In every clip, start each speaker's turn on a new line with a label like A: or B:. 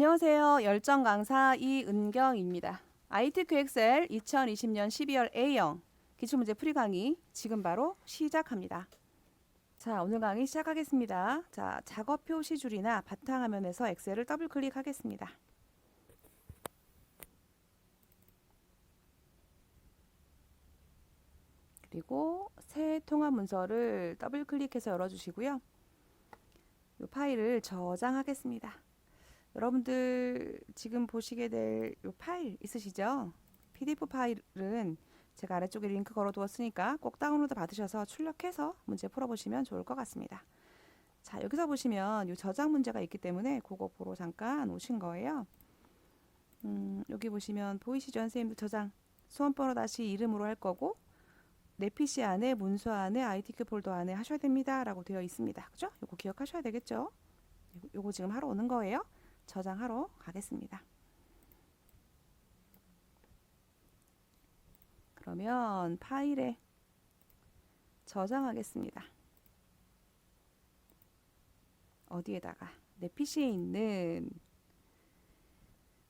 A: 안녕하세요. 열정 강사 이은경입니다. ITQ 엑셀 2020년 12월 A형 기출문제 풀이 강의 지금 바로 시작합니다. 자, 오늘 강의 시작하겠습니다. 자, 작업 표시줄이나 바탕화면에서 엑셀을 더블 클릭하겠습니다. 그리고 새 통합 문서를 더블 클릭해서 열어주시고요. 이 파일을 저장하겠습니다. 여러분들 지금 보시게 될 이 파일 있으시죠? PDF 파일은 제가 아래쪽에 링크 걸어 두었으니까 꼭 다운로드 받으셔서 출력해서 문제 풀어보시면 좋을 것 같습니다. 자, 여기서 보시면 이 저장 문제가 있기 때문에 그거 보러 잠깐 오신 거예요. 여기 보시면 보이시죠? 선생님들 저장 수험번호 다시 이름으로 할 거고 내 PC 안에 문서 안에 ITQ 폴더 안에 하셔야 됩니다 라고 되어 있습니다. 그죠? 요거 기억하셔야 되겠죠? 요거 지금 하러 오는 거예요. 저장하러 가겠습니다. 그러면 파일에 저장하겠습니다. 어디에다가? 내 PC에 있는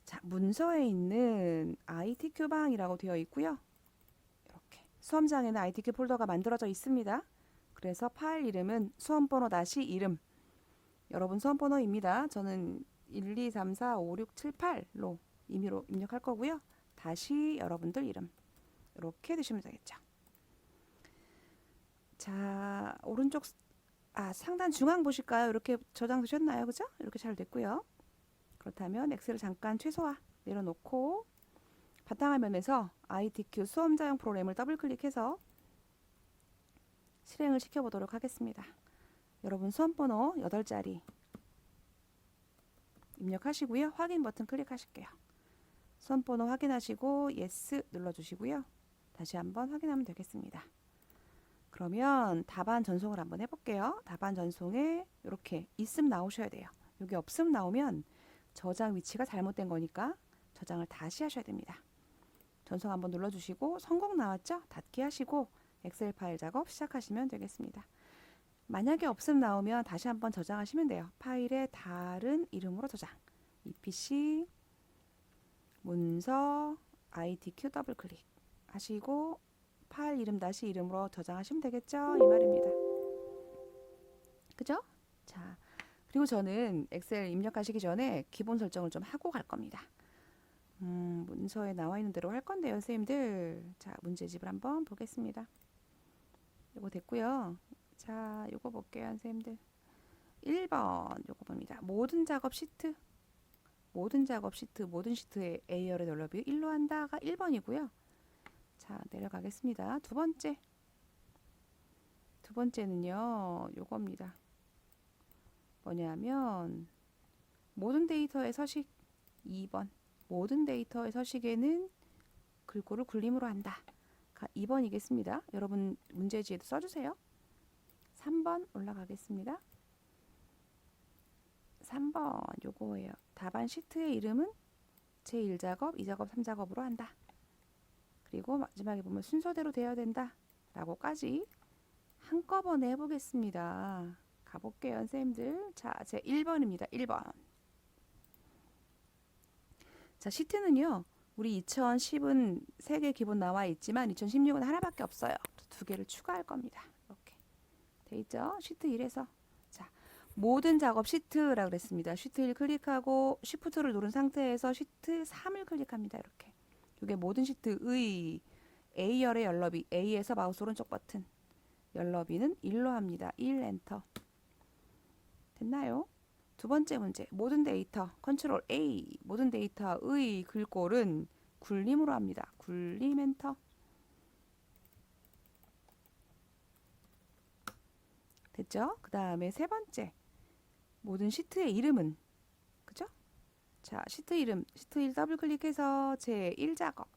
A: 자, 문서에 있는 ITQ방이라고 되어 있고요. 이렇게 수험장에는 ITQ 폴더가 만들어져 있습니다. 그래서 파일 이름은 수험번호 다시 이름 여러분 수험번호입니다. 저는 1, 2, 3, 4, 5, 6, 7, 8로 임의로 입력할 거고요. 다시 여러분들 이름 이렇게 드시면 되겠죠. 자, 오른쪽 상단 중앙 보실까요? 이렇게 저장되셨나요? 그죠? 이렇게 잘 됐고요. 그렇다면 엑셀을 잠깐 최소화 내려놓고 바탕화면에서 ITQ 수험자용 프로그램을 더블 클릭해서 실행을 시켜보도록 하겠습니다. 여러분 수험번호 8자리 입력하시고요. 확인 버튼 클릭하실게요. 수험번호 확인하시고 예스 눌러주시고요. 다시 한번 확인하면 되겠습니다. 그러면 답안 전송을 한번 해볼게요. 답안 전송에 이렇게 있음 나오셔야 돼요. 여기 없음 나오면 저장 위치가 잘못된 거니까 저장을 다시 하셔야 됩니다. 전송 한번 눌러주시고 성공 나왔죠? 닫기 하시고 엑셀 파일 작업 시작하시면 되겠습니다. 만약에 없음 나오면 다시 한번 저장하시면 돼요. 파일에 다른 이름으로 저장. EPC 문서 ITQ 더블 클릭 하시고 파일 이름 다시 이름으로 저장하시면 되겠죠? 이 말입니다. 그죠? 자, 그리고 저는 엑셀 입력하시기 전에 기본 설정을 좀 하고 갈 겁니다. 문서에 나와 있는 대로 할 건데요, 선생님들. 자, 문제집을 한번 보겠습니다. 이거 됐고요. 자, 요거 볼게요, 선생님들. 1번 요거 봅니다. 모든 작업 시트 모든 시트의 A열의 넓이 1로 한다가 1번이고요. 자, 내려가겠습니다. 두 번째는요, 요겁니다. 뭐냐면 모든 데이터의 서식 2번 모든 데이터의 서식에는 글꼴을 굴림으로 한다. 2번이겠습니다. 여러분 문제지에도 써주세요. 3번 올라가겠습니다. 3번 요거예요. 답안 시트의 이름은 제1작업, 2작업, 3작업으로 한다. 그리고 마지막에 보면 순서대로 되어야 된다. 라고까지 한꺼번에 해보겠습니다. 가볼게요, 선생님들. 자, 제 1번입니다. 1번. 자, 시트는요. 우리 2010은 3개 기본 나와 있지만 2016은 하나밖에 없어요. 2개를 추가할 겁니다. 이렇게 돼 있죠. 시트 1에서 자, 모든 작업 시트라고 그랬습니다. 시트 1 클릭하고 쉬프트를 누른 상태에서 시트 3을 클릭합니다. 이렇게. 이게 모든 시트의 A열의 열너비 A에서 마우스 오른쪽 버튼 열너비는 1로 합니다. 1 엔터. 됐나요? 두 번째 문제. 모든 데이터 컨트롤 A 모든 데이터의 글꼴은 굴림으로 합니다. 굴림 엔터. 됐죠? 그 다음에 세 번째. 모든 시트의 이름은 그죠? 자, 시트 이름 시트 1 더블 클릭해서 제1작업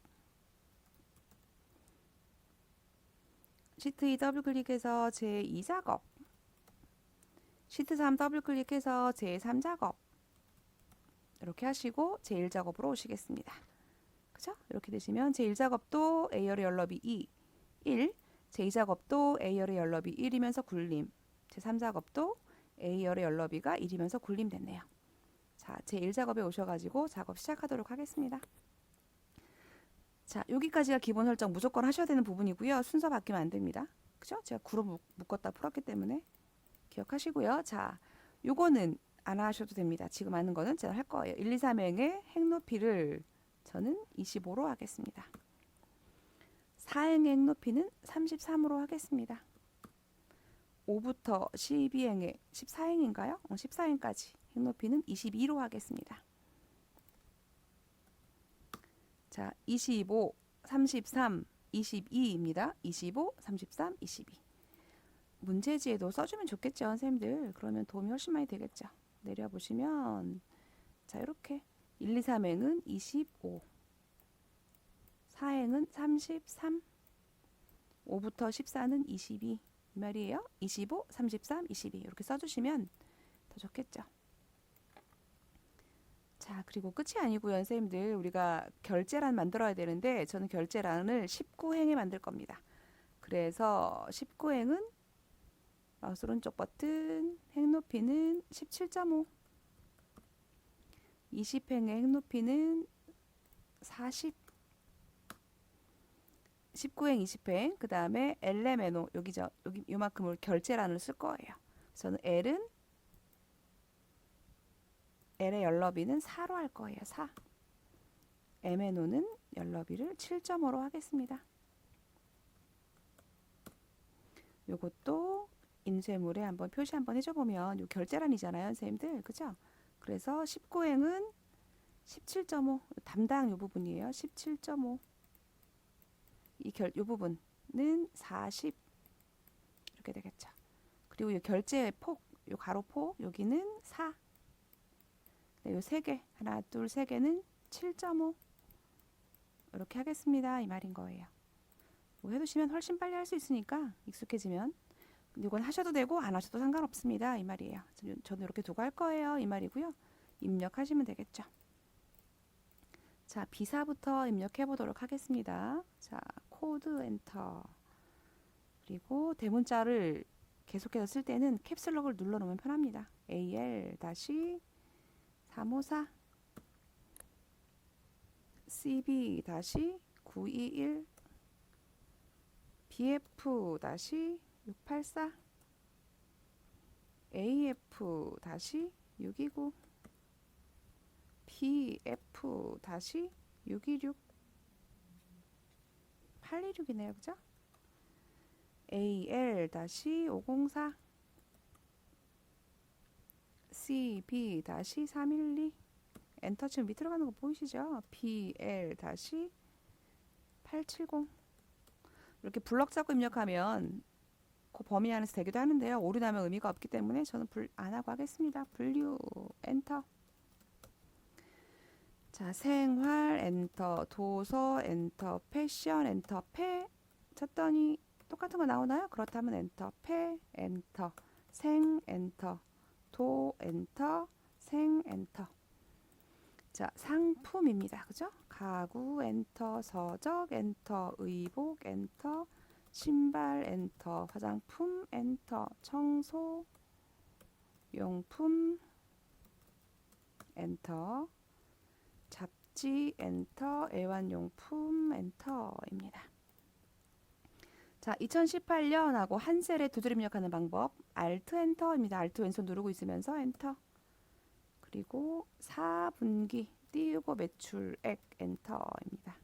A: 시트 2 더블 클릭해서 제2작업 시트 3 더블 클릭해서 제3작업 이렇게 하시고 제1작업으로 오시겠습니다. 그죠? 이렇게 되시면 제1작업도 A열의 열너비 2, 1 제2작업도 A열의 열너비 1이면서 굴림 제3작업도 A열의 열너비가 1이면서 굴림 됐네요. 자, 제 1작업에 오셔가지고 작업 시작하도록 하겠습니다. 자, 여기까지가 기본 설정 무조건 하셔야 되는 부분이고요. 순서 바뀌면 안 됩니다. 그죠? 제가 구로 묶었다 풀었기 때문에 기억하시고요. 자, 요거는 안 하셔도 됩니다. 지금 하는 거는 제가 할 거예요. 1, 2, 3행의 행 높이를 저는 25로 하겠습니다. 4행의 행 높이는 33으로 하겠습니다. 5부터 12행의 14행인가요? 14행까지 행 높이는 22로 하겠습니다. 자, 25, 33, 22입니다. 25, 33, 22. 문제지에도 써주면 좋겠죠, 선생님들. 그러면 도움이 훨씬 많이 되겠죠. 내려보시면 자, 이렇게 1, 2, 3행은 25, 4행은 33, 5부터 14는 22 이 말이에요. 25, 33, 22 이렇게 써주시면 더 좋겠죠. 자, 그리고 끝이 아니고요, 선생님들. 우리가 결제란 만들어야 되는데 저는 결제란을 19행에 만들 겁니다. 그래서 19행은 마우스 오른쪽 버튼 행 높이는 17.5, 20행의 행 높이는 40, 19행, 20행, 그 다음에 LMNO 여기죠. 여기 요만큼을 결제란을 쓸 거예요. 저는 L의 열너비는 4로 할 거예요. 4. MNO는 열너비를 7.5로 하겠습니다. 요것도 인쇄물에 한번 표시 한번 해줘보면 요 결제란이잖아요, 선생님들. 그죠? 그래서 19행은 17.5 담당 요 부분이에요. 17.5 요 부분은 40 이렇게 되겠죠. 그리고 요 결제의 폭, 요 가로폭 여기는 4. 네, 요 세 개, 하나, 둘, 세 개는 7.5 이렇게 하겠습니다. 이 말인 거예요. 뭐 해두시면 훨씬 빨리 할 수 있으니까 익숙해지면 이건 하셔도 되고 안 하셔도 상관없습니다. 이 말이에요. 저는 이렇게 두고 할 거예요. 이 말이고요. 입력하시면 되겠죠. 자, 비사부터 입력해 보도록 하겠습니다. 자, 코드 엔터. 그리고 대문자를 계속해서 쓸 때는 캡슬록을 눌러 놓으면 편합니다. AL-354 CB-921 BF-684 AF-629 BF-626 826이네요. 그죠? AL-504 CB-312 엔터 지금 밑으로 가는 거 보이시죠? BL-870 이렇게 블럭 잡고 입력하면 그 범위 안에서 되기도 하는데요. 오류 나면 의미가 없기 때문에 저는 안 하고 하겠습니다. 분류 엔터. 자, 생활 엔터, 도서 엔터, 패션 엔터, 패 쳤더니 똑같은 거 나오나요? 그렇다면 엔터, 패 엔터, 생 엔터, 도 엔터, 생 엔터. 자, 상품입니다. 그죠? 가구 엔터, 서적 엔터, 의복 엔터, 신발 엔터, 화장품 엔터, 청소 용품 엔터, 잡지 엔터, 애완용품 엔터입니다. 자, 2018년하고 한 셀에 두 줄 입력하는 방법 Alt 엔터입니다. Alt 왼손 누르고 있으면서 엔터. 그리고 4분기 띄우고 매출액 엔터입니다.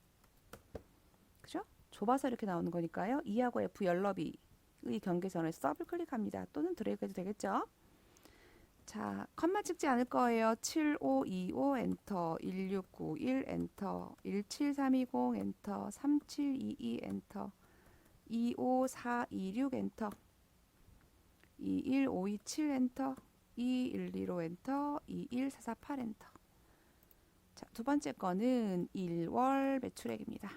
A: 그죠? 좁아서 이렇게 나오는 거니까요. E하고 F 열너비의 경계선을 더블 클릭합니다. 또는 드래그 해도 되겠죠? 자, 컴마 찍지 않을 거예요. 7525 엔터, 1691 엔터, 17320 엔터, 3722 엔터, 25426 엔터, 21527 엔터, 2115 엔터, 21448 엔터. 자, 두 번째 거는 1월 매출액입니다.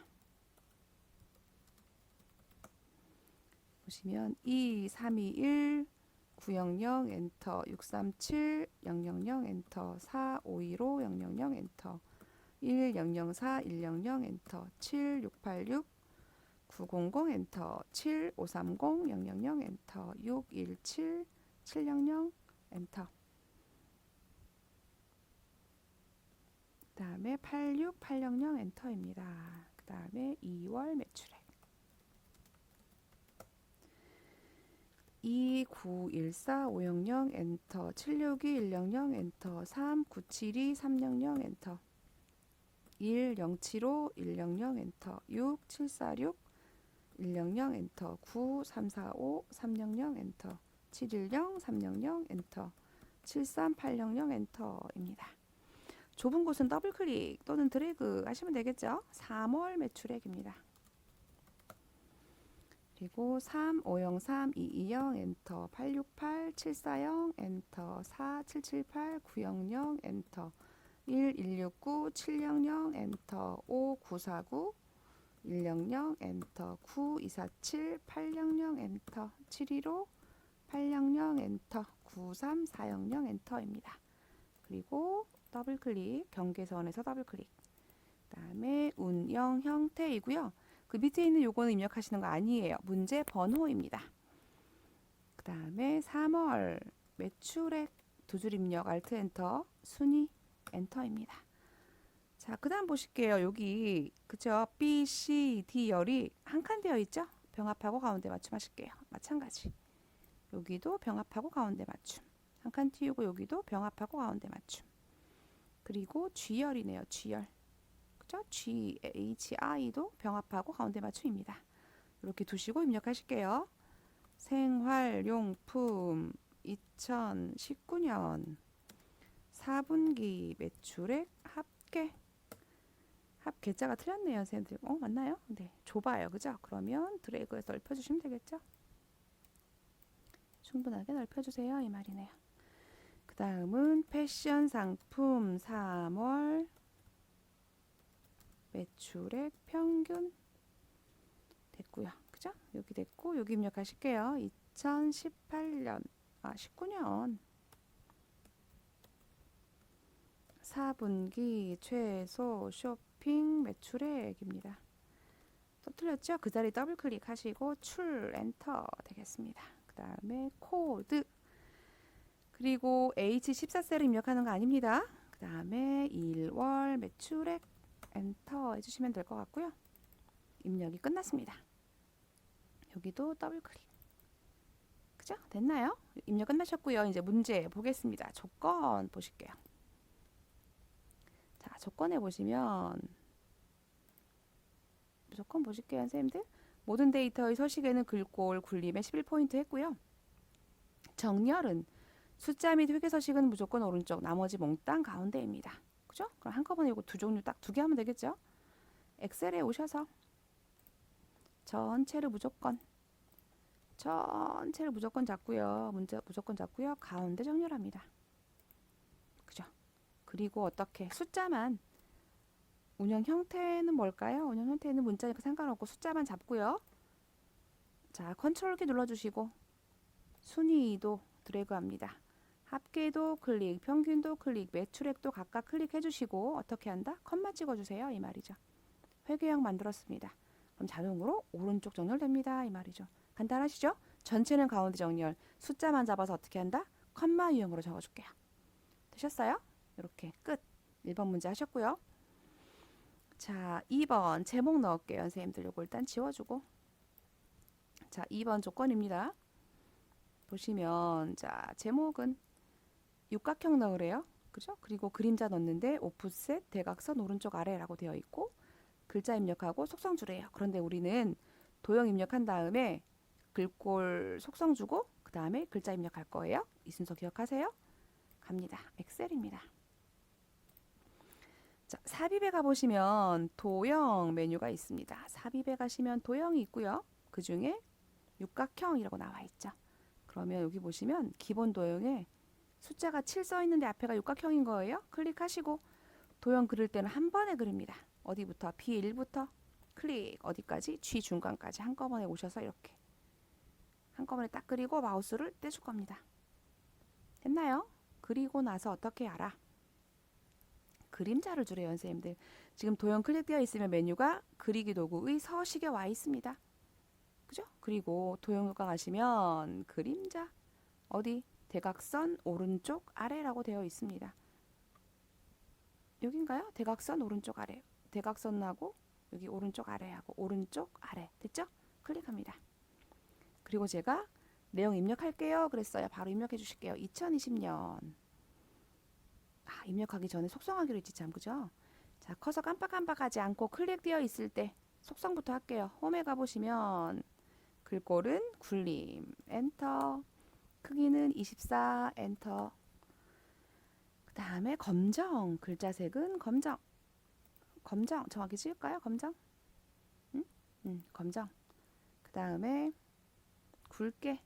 A: 보시면 2321 900 엔터, 637 000 엔터, 4515 000 엔터, 1004 100 엔터, 7686 900 엔터, 7530 000 엔터, 617 700 엔터. 다음에 86800 엔터입니다. 그 다음에 2월 매출액 2914500 엔터, 762100 엔터, 3972 엔터, 1075 엔터, 6746 엔터, 9345 엔터, 710 엔터, 73800 엔터입니다. 좁은 곳은 더블 클릭 또는 드래그 하시면 되겠죠. 3월 매출액입니다. 그리고 3503 엔터, 868 740 엔터, 4778 900 엔터, 1169 700 엔터, 5949 100 엔터, 9247 800 엔터, 715 800 엔터, 93400 엔터입니다. 그리고 더블 클릭, 경계선에서 더블 클릭. 그다음에 운영 형태이고요. 그 밑에 있는 요거는 입력하시는 거 아니에요. 문제 번호입니다. 그 다음에 3월 매출액 두 줄 입력 Alt 엔터, 순위 엔터입니다. 자, 그 다음 보실게요. 여기 그죠? B, C, D 열이 한 칸 되어 있죠? 병합하고 가운데 맞춤 하실게요. 마찬가지. 여기도 병합하고 가운데 맞춤. 한 칸 띄우고 여기도 병합하고 가운데 맞춤. 그리고 G열이네요. G열. 그죠? G, H, I도 병합하고 가운데 맞춤입니다. 이렇게 두시고 입력하실게요. 생활용품 2019년 4분기 매출액 합계. 합계자가 틀렸네요. 선생님들. 맞나요? 네, 좁아요. 그죠? 그러면 드래그해서 넓혀주시면 되겠죠? 충분하게 넓혀주세요. 이 말이네요. 그 다음은 패션 상품 3월 매출액 평균 됐고요. 그죠? 여기 됐고 여기 입력하실게요. 2018년 19년 4분기 최소 쇼핑 매출액입니다. 또 틀렸죠? 그 자리 더블 클릭하시고 출 엔터 되겠습니다. 그 다음에 코드 그리고 H14셀을 입력하는 거 아닙니다. 그 다음에 1월 매출액 엔터 해주시면 될 것 같고요. 입력이 끝났습니다. 여기도 더블 클릭. 그죠? 됐나요? 입력 끝나셨고요. 이제 문제 보겠습니다. 조건 보실게요. 자, 조건에 보시면 조건 보실게요, 선생님들. 모든 데이터의 서식에는 글꼴, 굴림에 11포인트 했고요. 정렬은 숫자 및 회계 서식은 무조건 오른쪽, 나머지 몽땅 가운데입니다. 그죠? 그럼 한꺼번에 이거 두 종류 딱 두 개 하면 되겠죠? 엑셀에 오셔서 전체를 무조건 잡고요. 문제 무조건 잡고요. 가운데 정렬합니다. 그죠? 그리고 어떻게 숫자만 운영 형태는 뭘까요? 운영 형태는 문자니까 상관없고 숫자만 잡고요. 자, 컨트롤 키 눌러주시고 순위도 드래그합니다. 합계도 클릭, 평균도 클릭, 매출액도 각각 클릭해주시고 어떻게 한다? 컴마 찍어주세요. 이 말이죠. 회계형 만들었습니다. 그럼 자동으로 오른쪽 정렬됩니다. 이 말이죠. 간단하시죠? 전체는 가운데 정렬, 숫자만 잡아서 어떻게 한다? 컴마 유형으로 적어줄게요. 되셨어요? 이렇게 끝. 1번 문제 하셨고요. 자, 2번 제목 넣을게요. 선생님들 요거 일단 지워주고. 자, 2번 조건입니다. 보시면 자, 제목은 육각형 넣으래요. 그죠? 그리고 그림자 넣는데 오프셋 대각선 오른쪽 아래라고 되어 있고 글자 입력하고 속성 주래요. 그런데 우리는 도형 입력한 다음에 글꼴 속성 주고 그 다음에 글자 입력할 거예요. 이 순서 기억하세요. 갑니다. 엑셀입니다. 자, 삽입에 가보시면 도형 메뉴가 있습니다. 삽입에 가시면 도형이 있고요. 그 중에 육각형이라고 나와 있죠. 그러면 여기 보시면 기본 도형에 숫자가 7 써 있는데 앞에가 육각형인 거예요. 클릭하시고 도형 그릴 때는 한 번에 그립니다. 어디부터? B1부터 클릭 어디까지? G 중간까지 한꺼번에 오셔서 이렇게 한꺼번에 딱 그리고 마우스를 떼줄 겁니다. 됐나요? 그리고 나서 어떻게 알아? 그림자를 주래요, 선생님들. 지금 도형 클릭되어 있으면 메뉴가 그리기 도구의 서식에 와 있습니다. 그죠? 그리고 도형효과 가시면 그림자 어디? 대각선 오른쪽 아래라고 되어 있습니다. 여긴가요? 대각선 오른쪽 아래. 대각선하고 여기 오른쪽 아래하고 오른쪽 아래. 됐죠? 클릭합니다. 그리고 제가 내용 입력할게요. 그랬어요. 바로 입력해 주실게요. 2020년. 입력하기 전에 속성하기로 했지 참, 그죠? 자, 커서 깜빡깜빡하지 않고 클릭되어 있을 때 속성부터 할게요. 홈에 가보시면 글꼴은 굴림, 엔터. 크기는 24, 엔터. 그 다음에 검정, 글자색은 검정. 검정, 정확히 찍을까요? 검정? 검정. 그 다음에 굵게.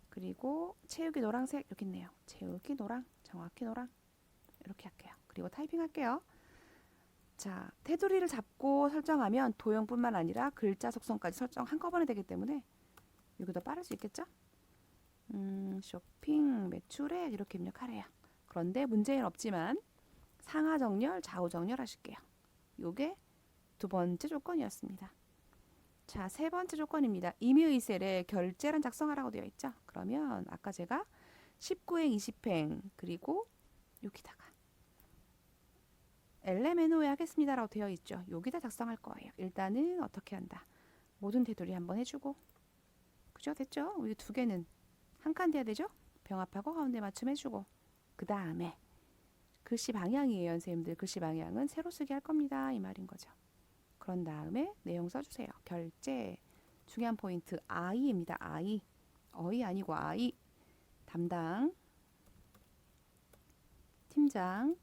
A: 그리고 채우기 노란색 이렇게 있네요. 채우기 노랑, 정확히 노랑. 이렇게 할게요. 그리고 타이핑 할게요. 자, 테두리를 잡고 설정하면 도형뿐만 아니라 글자 속성까지 설정 한꺼번에 되기 때문에 이거 더 빠를 수 있겠죠? 쇼핑, 매출액 이렇게 입력하래요. 그런데 문제는 없지만 상하 정렬, 좌우 정렬 하실게요. 요게 두 번째 조건이었습니다. 자, 세 번째 조건입니다. 임의의 셀에 결제란 작성하라고 되어 있죠. 그러면 아까 제가 19행, 20행 그리고 여기다가 LMNO에 하겠습니다라고 되어 있죠. 여기다 작성할 거예요. 일단은 어떻게 한다. 모든 테두리 한번 해주고 그죠? 됐죠? 우리 두 개는 한 칸 돼야 되죠? 병합하고 가운데 맞춤 해주고 그 다음에 글씨 방향이에요. 선생님들 글씨 방향은 세로 쓰기 할 겁니다. 이 말인 거죠. 그런 다음에 내용 써주세요. 결제 중요한 포인트 I입니다. I 어이 아니고 I 담당 팀장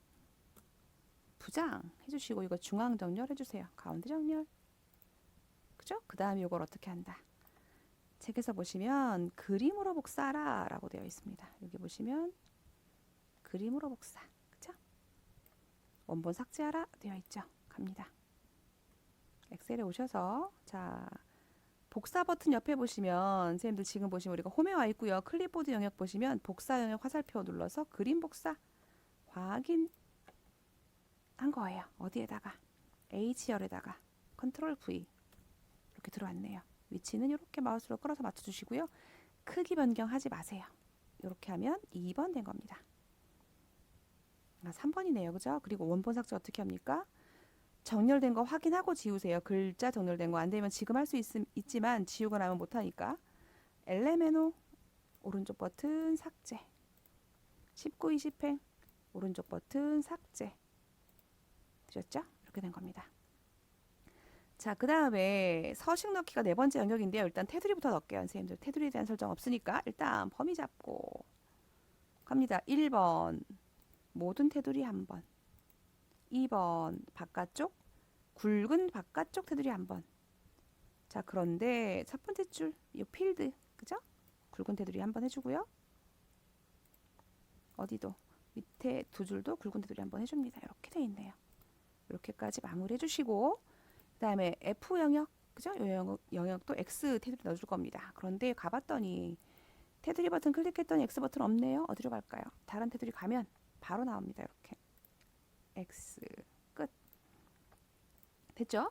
A: 부장 해주시고 이거 중앙 정렬 해주세요. 가운데 정렬 그죠? 그 다음에 이걸 어떻게 한다. 책에서 보시면 그림으로 복사하라 라고 되어 있습니다. 여기 보시면 그림으로 복사 그죠? 원본 삭제하라 되어 있죠. 갑니다. 엑셀에 오셔서 자 복사 버튼 옆에 보시면 선생님들 지금 보시면 우리가 홈에 와 있고요. 클립보드 영역 보시면 복사 영역 화살표 눌러서 그림 복사 확인 한 거예요. 어디에다가 H열에다가 컨트롤 V 이렇게 들어왔네요. 위치는 이렇게 마우스로 끌어서 맞춰주시고요. 크기 변경하지 마세요. 이렇게 하면 2번 된 겁니다. 3번이네요. 그죠? 그리고 원본 삭제 어떻게 합니까? 정렬된 거 확인하고 지우세요. 글자 정렬된 거 안 되면 지금 할 수 있지만 지우고 나면 못하니까 LMNO 오른쪽 버튼 삭제 19, 20행 오른쪽 버튼 삭제 되셨죠? 이렇게 된 겁니다. 자, 그 다음에 서식 넣기가 네 번째 영역인데요. 일단 테두리부터 넣을게요. 선생님들 테두리에 대한 설정 없으니까 일단 범위 잡고 갑니다. 1번 모든 테두리 한번 2번 바깥쪽 굵은 바깥쪽 테두리 한번 자 그런데 첫 번째 줄 이 필드 그죠? 굵은 테두리 한번 해주고요. 어디도 밑에 두 줄도 굵은 테두리 한번 해줍니다. 이렇게 돼 있네요. 이렇게까지 마무리 해주시고 그 다음에 F 영역 그죠? 이 영역도 X 테두리 넣어줄 겁니다. 그런데 가봤더니 테두리 버튼 클릭했더니 X 버튼 없네요. 어디로 갈까요? 다른 테두리 가면 바로 나옵니다. 이렇게 X 끝 됐죠?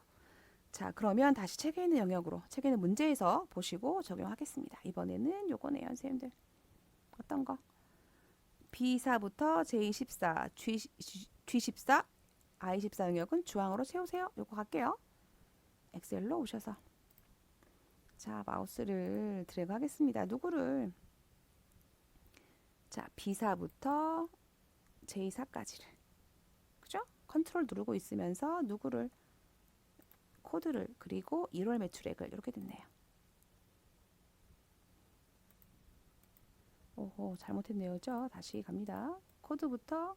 A: 자 그러면 다시 책에 있는 영역으로 책에 있는 문제에서 보시고 적용하겠습니다. 이번에는 요거네요. 선생님들 어떤 거? B4부터 J14, G14, I14 영역은 주황으로 채우세요. 요거 갈게요. 엑셀로 오셔서 자 마우스를 드래그 하겠습니다. 누구를 자 B4부터 J4까지를 그죠? 컨트롤 누르고 있으면서 누구를 코드를 그리고 1월 매출액을 이렇게 됐네요. 오호 잘못했네요. 그죠? 다시 갑니다. 코드부터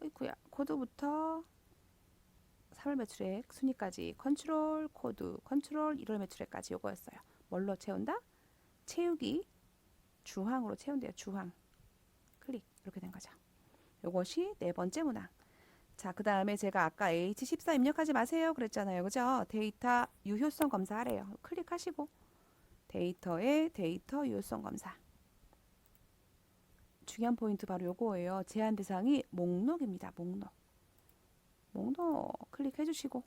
A: 어이구야 코드부터 3월 매출액 순위까지 컨트롤 코드 컨트롤 1월 매출액까지 요거였어요. 뭘로 채운다? 채우기 주황으로 채운대요. 주황 클릭 이렇게 된 거죠. 요것이 네 번째 문항. 자, 그 다음에 제가 아까 H14 입력하지 마세요 그랬잖아요. 그죠? 데이터 유효성 검사하래요. 클릭하시고 데이터에 데이터 유효성 검사. 중요한 포인트 바로 요거예요. 제한 대상이 목록입니다. 목록 클릭해 주시고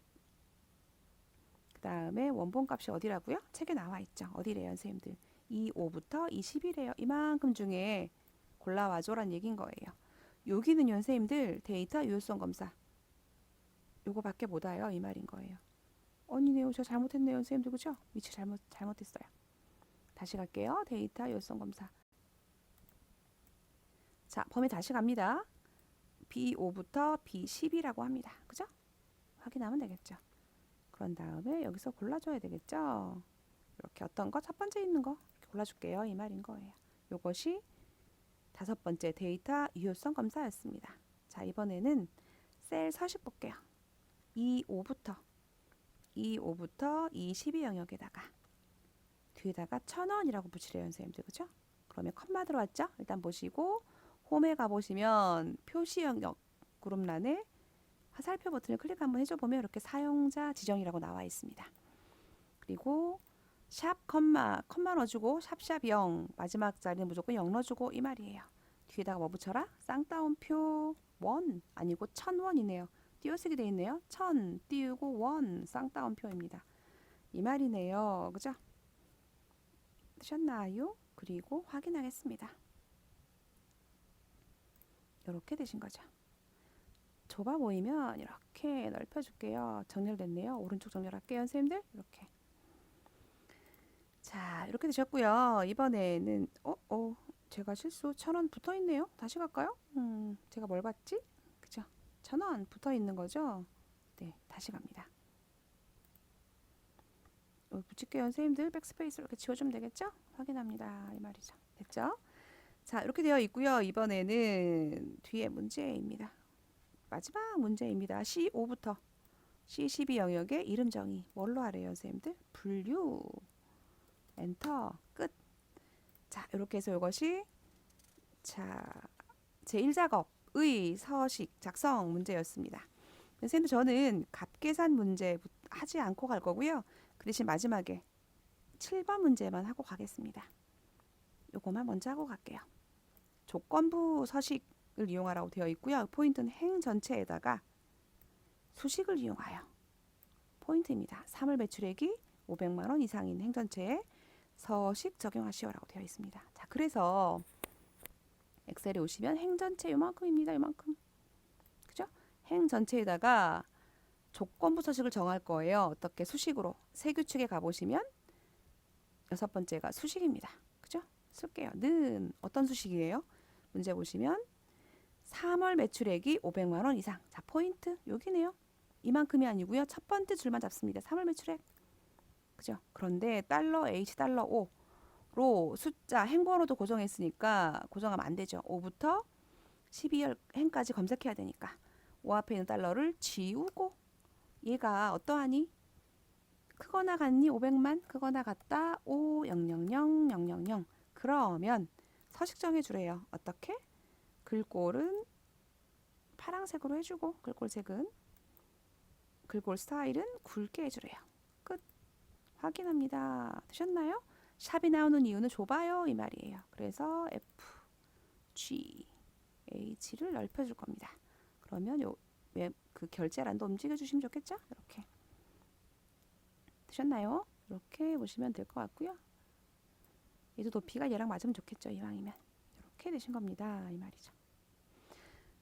A: 그 다음에 원본 값이 어디라고요? 책에 나와 있죠. 어디래요 선생님들? 25부터 20이래요. 이만큼 중에 골라와줘란 얘기인 거예요. 여기는요, 선생님들 데이터 유효성 검사 요거밖에 못 와요. 이 말인 거예요. 아니네요. 저 잘못했네요. 선생님들 그죠? 위치 잘못했어요. 다시 갈게요. 데이터 유효성 검사. 자, 범위 다시 갑니다. B5부터 B10이라고 합니다. 그죠? 확인하면 되겠죠. 그런 다음에 여기서 골라줘야 되겠죠. 이렇게 어떤 거? 첫 번째 있는 거 이렇게 골라줄게요. 이 말인 거예요. 요것이 다섯 번째 데이터 유효성 검사였습니다. 자, 이번에는 셀 서식 볼게요. E5부터 E12 영역에다가 뒤에다가 1000원이라고 붙이래요. 선생님들 그죠? 그러면 컴마 들어왔죠? 일단 보시고 홈에 가보시면 표시 영역 그룹란에 화살표 버튼을 클릭 한번 해줘 보면 이렇게 사용자 지정이라고 나와 있습니다. 그리고 샵 컴마 넣어주고 샵샵 0 마지막 자리는 무조건 0 넣어주고 이 말이에요. 뒤에다가 뭐 붙여라? 쌍따옴표 원 아니고 1000원이네요. 띄어쓰기 돼 있네요. 1000 띄우고 원 쌍따옴표입니다. 이 말이네요. 그죠? 되셨나요? 그리고 확인하겠습니다. 이렇게 되신 거죠. 좁아 보이면 이렇게 넓혀줄게요. 정렬됐네요. 오른쪽 정렬할게요. 선생님들 이렇게. 자, 이렇게 되셨고요. 이번에는 제가 실수 1000원 붙어있네요. 다시 갈까요? 제가 뭘 봤지? 그죠? 1000원 붙어있는 거죠? 네, 다시 갑니다. 여기 붙일게요. 선생님들 백스페이스 이렇게 지워주면 되겠죠? 확인합니다. 이 말이죠. 됐죠? 자, 이렇게 되어 있고요. 이번에는 뒤에 문제입니다. 마지막 문제입니다. C5부터 C12 영역의 이름 정의 뭘로 하래요, 선생님들? 분류. 엔터. 끝. 자, 이렇게 해서 이것이 자, 제1작업의 서식 작성 문제였습니다. 선생님들 저는 값계산 문제 하지 않고 갈 거고요. 그 대신 마지막에 7번 문제만 하고 가겠습니다. 요거만 먼저 하고 갈게요. 조건부 서식을 이용하라고 되어 있고요. 포인트는 행 전체에다가 수식을 이용하여 포인트입니다. 사물 매출액이 500만 원 이상인 행 전체에 서식 적용하시오라고 되어 있습니다. 자, 그래서 엑셀에 오시면 행 전체 요만큼입니다. 요만큼. 그죠? 행 전체에다가 조건부 서식을 정할 거예요. 어떻게? 수식으로. 세 규칙에 가보시면 여섯 번째가 수식입니다. 그죠? 쓸게요. 는 어떤 수식이에요? 문제 보시면 3월 매출액이 500만 원 이상. 자, 포인트 여기네요. 이만큼이 아니고요. 첫 번째 줄만 잡습니다. 3월 매출액. 그죠? 그런데 달러 H 달러 O로 숫자 행번호도 고정했으니까 고정하면 안 되죠. 5부터 12월 행까지 검색해야 되니까 5 앞에 있는 달러를 지우고 얘가 어떠하니? 크거나 같니? 500만 크거나 같다. 50000000 그러면 서식 정해주래요. 어떻게? 글꼴은 파란색으로 해주고 글꼴색은 글꼴 스타일은 굵게 해주래요. 끝. 확인합니다. 되셨나요? 샵이 나오는 이유는 좁아요 이 말이에요. 그래서 F, G, H를 넓혀줄 겁니다. 그러면 그 결제란도 움직여주시면 좋겠죠? 이렇게. 되셨나요? 이렇게 보시면 될 것 같고요. 얘도 높이가 얘랑 맞으면 좋겠죠. 이왕이면. 이렇게 되신 겁니다. 이 말이죠.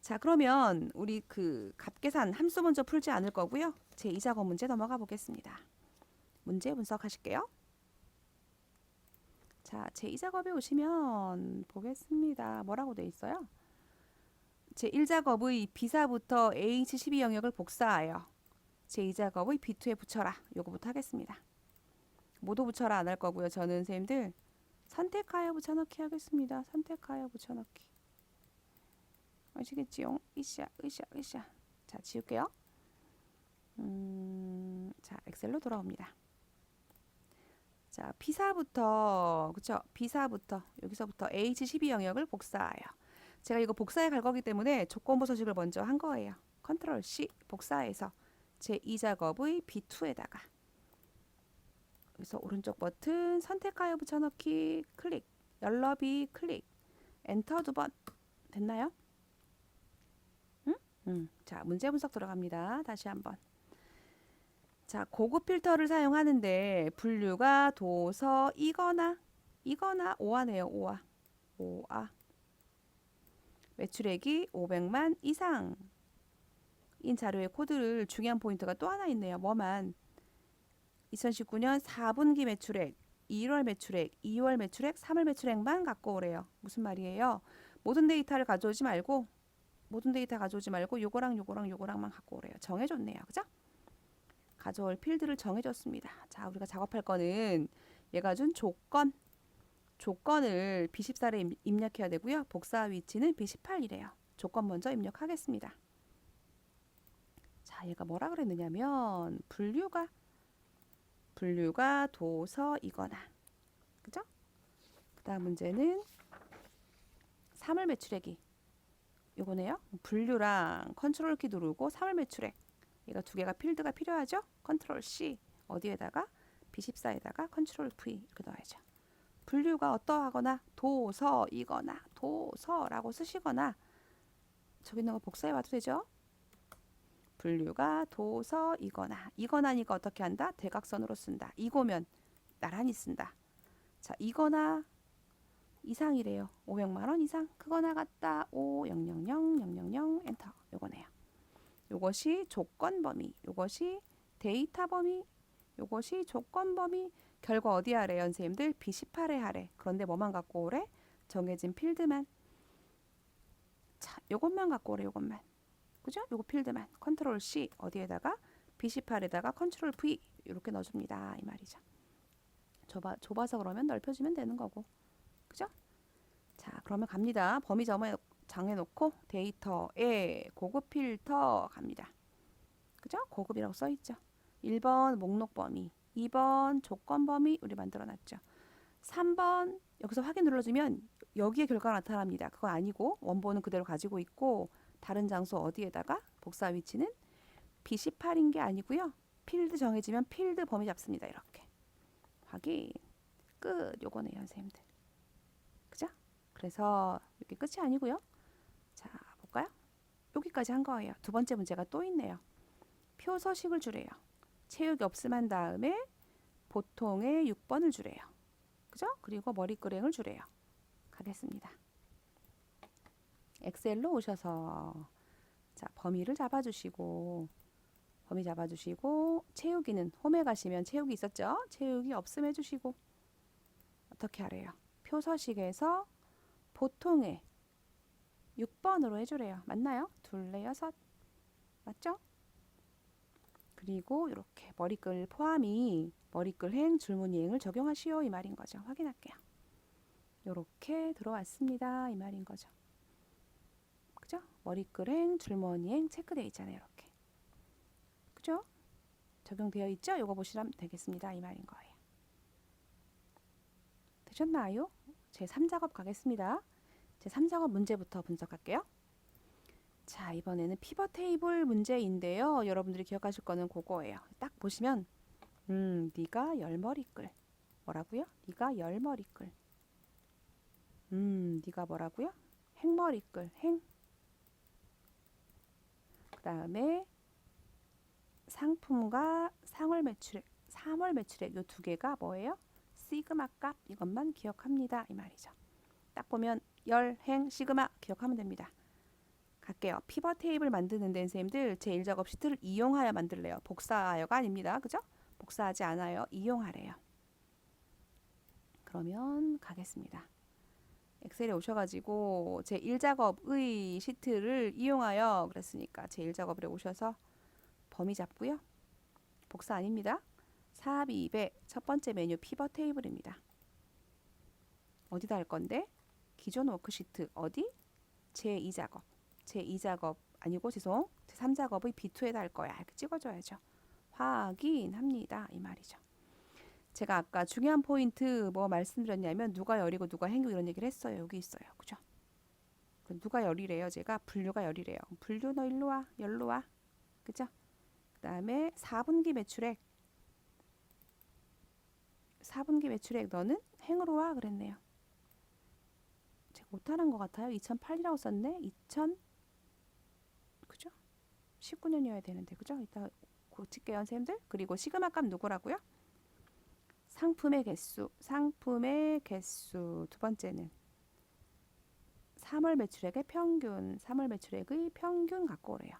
A: 자, 그러면 우리 그 값계산 함수 먼저 풀지 않을 거고요. 제2작업 문제 넘어가 보겠습니다. 문제 분석하실게요. 자, 제2작업에 오시면 보겠습니다. 뭐라고 돼 있어요? 제1작업의 B4부터 H12 영역을 복사하여 제2작업의 B2에 붙여라. 요거부터 하겠습니다. 모두 붙여라 안 할 거고요. 저는 선생님들 선택하여 붙여넣기 하겠습니다. 선택하여 붙여넣기. 아시겠지요? 으쌰. 자, 지울게요. 자, 엑셀로 돌아옵니다. 자, P4부터 그쵸? B4부터 여기서부터 H12 영역을 복사하여 제가 이거 복사해 갈 거기 때문에 조건부 서식을 먼저 한 거예요. 컨트롤 C 복사해서 제2작업의 B2에다가 여기서 오른쪽 버튼 선택하여 붙여넣기 클릭 열너비 클릭 엔터 2번 됐나요? 자, 문제 분석 들어갑니다. 다시 한번. 자, 고급 필터를 사용하는데 분류가 도서이거나 오아네요. 오아. 매출액이 500만 이상 인 자료의 코드를 중요한 포인트가 또 하나 있네요. 뭐만 2019년 4분기 매출액, 1월 매출액, 2월 매출액, 3월 매출액만 갖고 오래요. 무슨 말이에요? 모든 데이터를 가져오지 말고 요거랑만 갖고 오래요. 정해줬네요. 그죠? 가져올 필드를 정해줬습니다. 자, 우리가 작업할 거는 얘가 준 조건을 B14에 입력해야 되고요. 복사 위치는 B18이래요. 조건 먼저 입력하겠습니다. 자, 얘가 뭐라 그랬느냐면 분류가 도서이거나, 그죠? 그 다음 문제는 3월 매출액이 요거네요. 분류랑 컨트롤 키 누르고 3월 매출액, 얘가 두 개가 필드가 필요하죠. 컨트롤 C, 어디에다가 B14에다가 컨트롤 V 이렇게 넣어야죠. 분류가 어떠하거나 도서이거나 도서라고 쓰시거나, 저기 있는 거 복사해 와도 되죠. 분류가 도서이거나, 이거나니까 어떻게 한다? 대각선으로 쓴다. 이거면 나란히 쓴다. 자, 이거나 이상이래요. 500만 원 이상. 크거나 같다. 500000 엔터. 요거네요. 요것이 조건 범위, 요것이 데이터 범위, 요것이 조건 범위. 결과 어디 하래요, 선생님들? B18에 하래. 그런데 뭐만 갖고 오래? 정해진 필드만. 자, 요것만 갖고 오래. 요것만. 그죠? 요거 필드만. 컨트롤 C 어디에다가 B18에다가 컨트롤 V 이렇게 넣어줍니다. 이 말이죠. 좁아서 그러면 넓혀주면 되는 거고. 그죠? 자, 그러면 갑니다. 범위 정해놓고 데이터에 고급 필터 갑니다. 그죠? 고급이라고 써있죠. 1번 목록 범위, 2번 조건 범위 우리 만들어놨죠. 3번 여기서 확인 눌러주면 여기에 결과가 나타납니다. 그거 아니고 원본은 그대로 가지고 있고 다른 장소 어디에다가 복사 위치는 B18인 게 아니고요. 필드 정해지면 필드 범위 잡습니다. 이렇게 확인 끝. 요거네요, 선생님들. 그죠? 그래서 이게 끝이 아니고요. 자, 볼까요? 여기까지 한 거예요. 두 번째 문제가 또 있네요. 표 서식을 주래요. 채우기 없음 한 다음에 보통의 6번을 주래요. 그죠? 그리고 머리끄랭을 주래요. 가겠습니다. 엑셀로 오셔서 자, 범위 잡아주시고 채우기는 홈에 가시면 채우기 있었죠? 채우기 없음 해주시고 어떻게 하래요? 표서식에서 보통의 6번으로 해주래요. 맞나요? 둘레 6 맞죠? 그리고 이렇게 머리끌 포함이 머리끌행 줄무늬행을 적용하시오 이 말인 거죠. 확인할게요. 이렇게 들어왔습니다 이 말인 거죠. 그죠? 머리끌행 줄무늬행 체크되어 있잖아요. 이렇게. 그죠? 적용되어 있죠? 이거 보시면 되겠습니다 이 말인 거예요. 되셨나요? 제 3작업 가겠습니다. 제 3작업 문제부터 분석할게요. 자, 이번에는 피벗 테이블 문제인데요. 여러분들이 기억하실 거는 그거예요. 딱 보시면 네가 열머리끌. 뭐라고요? 네가 열머리끌. 네가 뭐라고요? 행머리끌. 행. 그 다음에 상품과 상월 매출액, 3월 매출액 이 두 개가 뭐예요? 시그마 값 이것만 기억합니다. 이 말이죠. 딱 보면 열, 행, 시그마 기억하면 됩니다. 갈게요. 피벗 테이블 만드는데 선생님들 제 1작업 시트를 이용하여 만들래요. 복사하여가 아닙니다. 그죠? 복사하지 않아요. 이용하래요. 그러면 가겠습니다. 엑셀에 오셔가지고 제 1작업의 시트를 이용하여 그랬으니까 제 1작업에 오셔서 범위 잡고요. 복사 아닙니다. 4B200 첫 번째 메뉴 피벗 테이블입니다. 어디다 할 건데? 기존 워크시트 어디? 제 2작업. 제 2작업 아니고 죄송. 제 3작업의 B2에다 할 거야. 이렇게 찍어줘야죠. 확인합니다. 이 말이죠. 제가 아까 중요한 포인트 뭐 말씀드렸냐면 누가 열이고 누가 행이고 이런 얘기를 했어요. 여기 있어요. 그죠? 누가 열이래요. 제가 분류가 열이래요. 분류 너 일로 와. 열로 와. 그죠? 그 다음에 4분기 매출액. 4분기 매출액 너는 행으로 와 그랬네요. 제가 못하는 것 같아요. 2008이라고 썼네. 2000 그죠? 19년이어야 되는데 그죠? 이따 고칠게요 선생님들. 그리고 시그마 값 누구라고요? 상품의 개수 두 번째는 3월 매출액의 평균, 3월 매출액의 평균 갖고 오래요.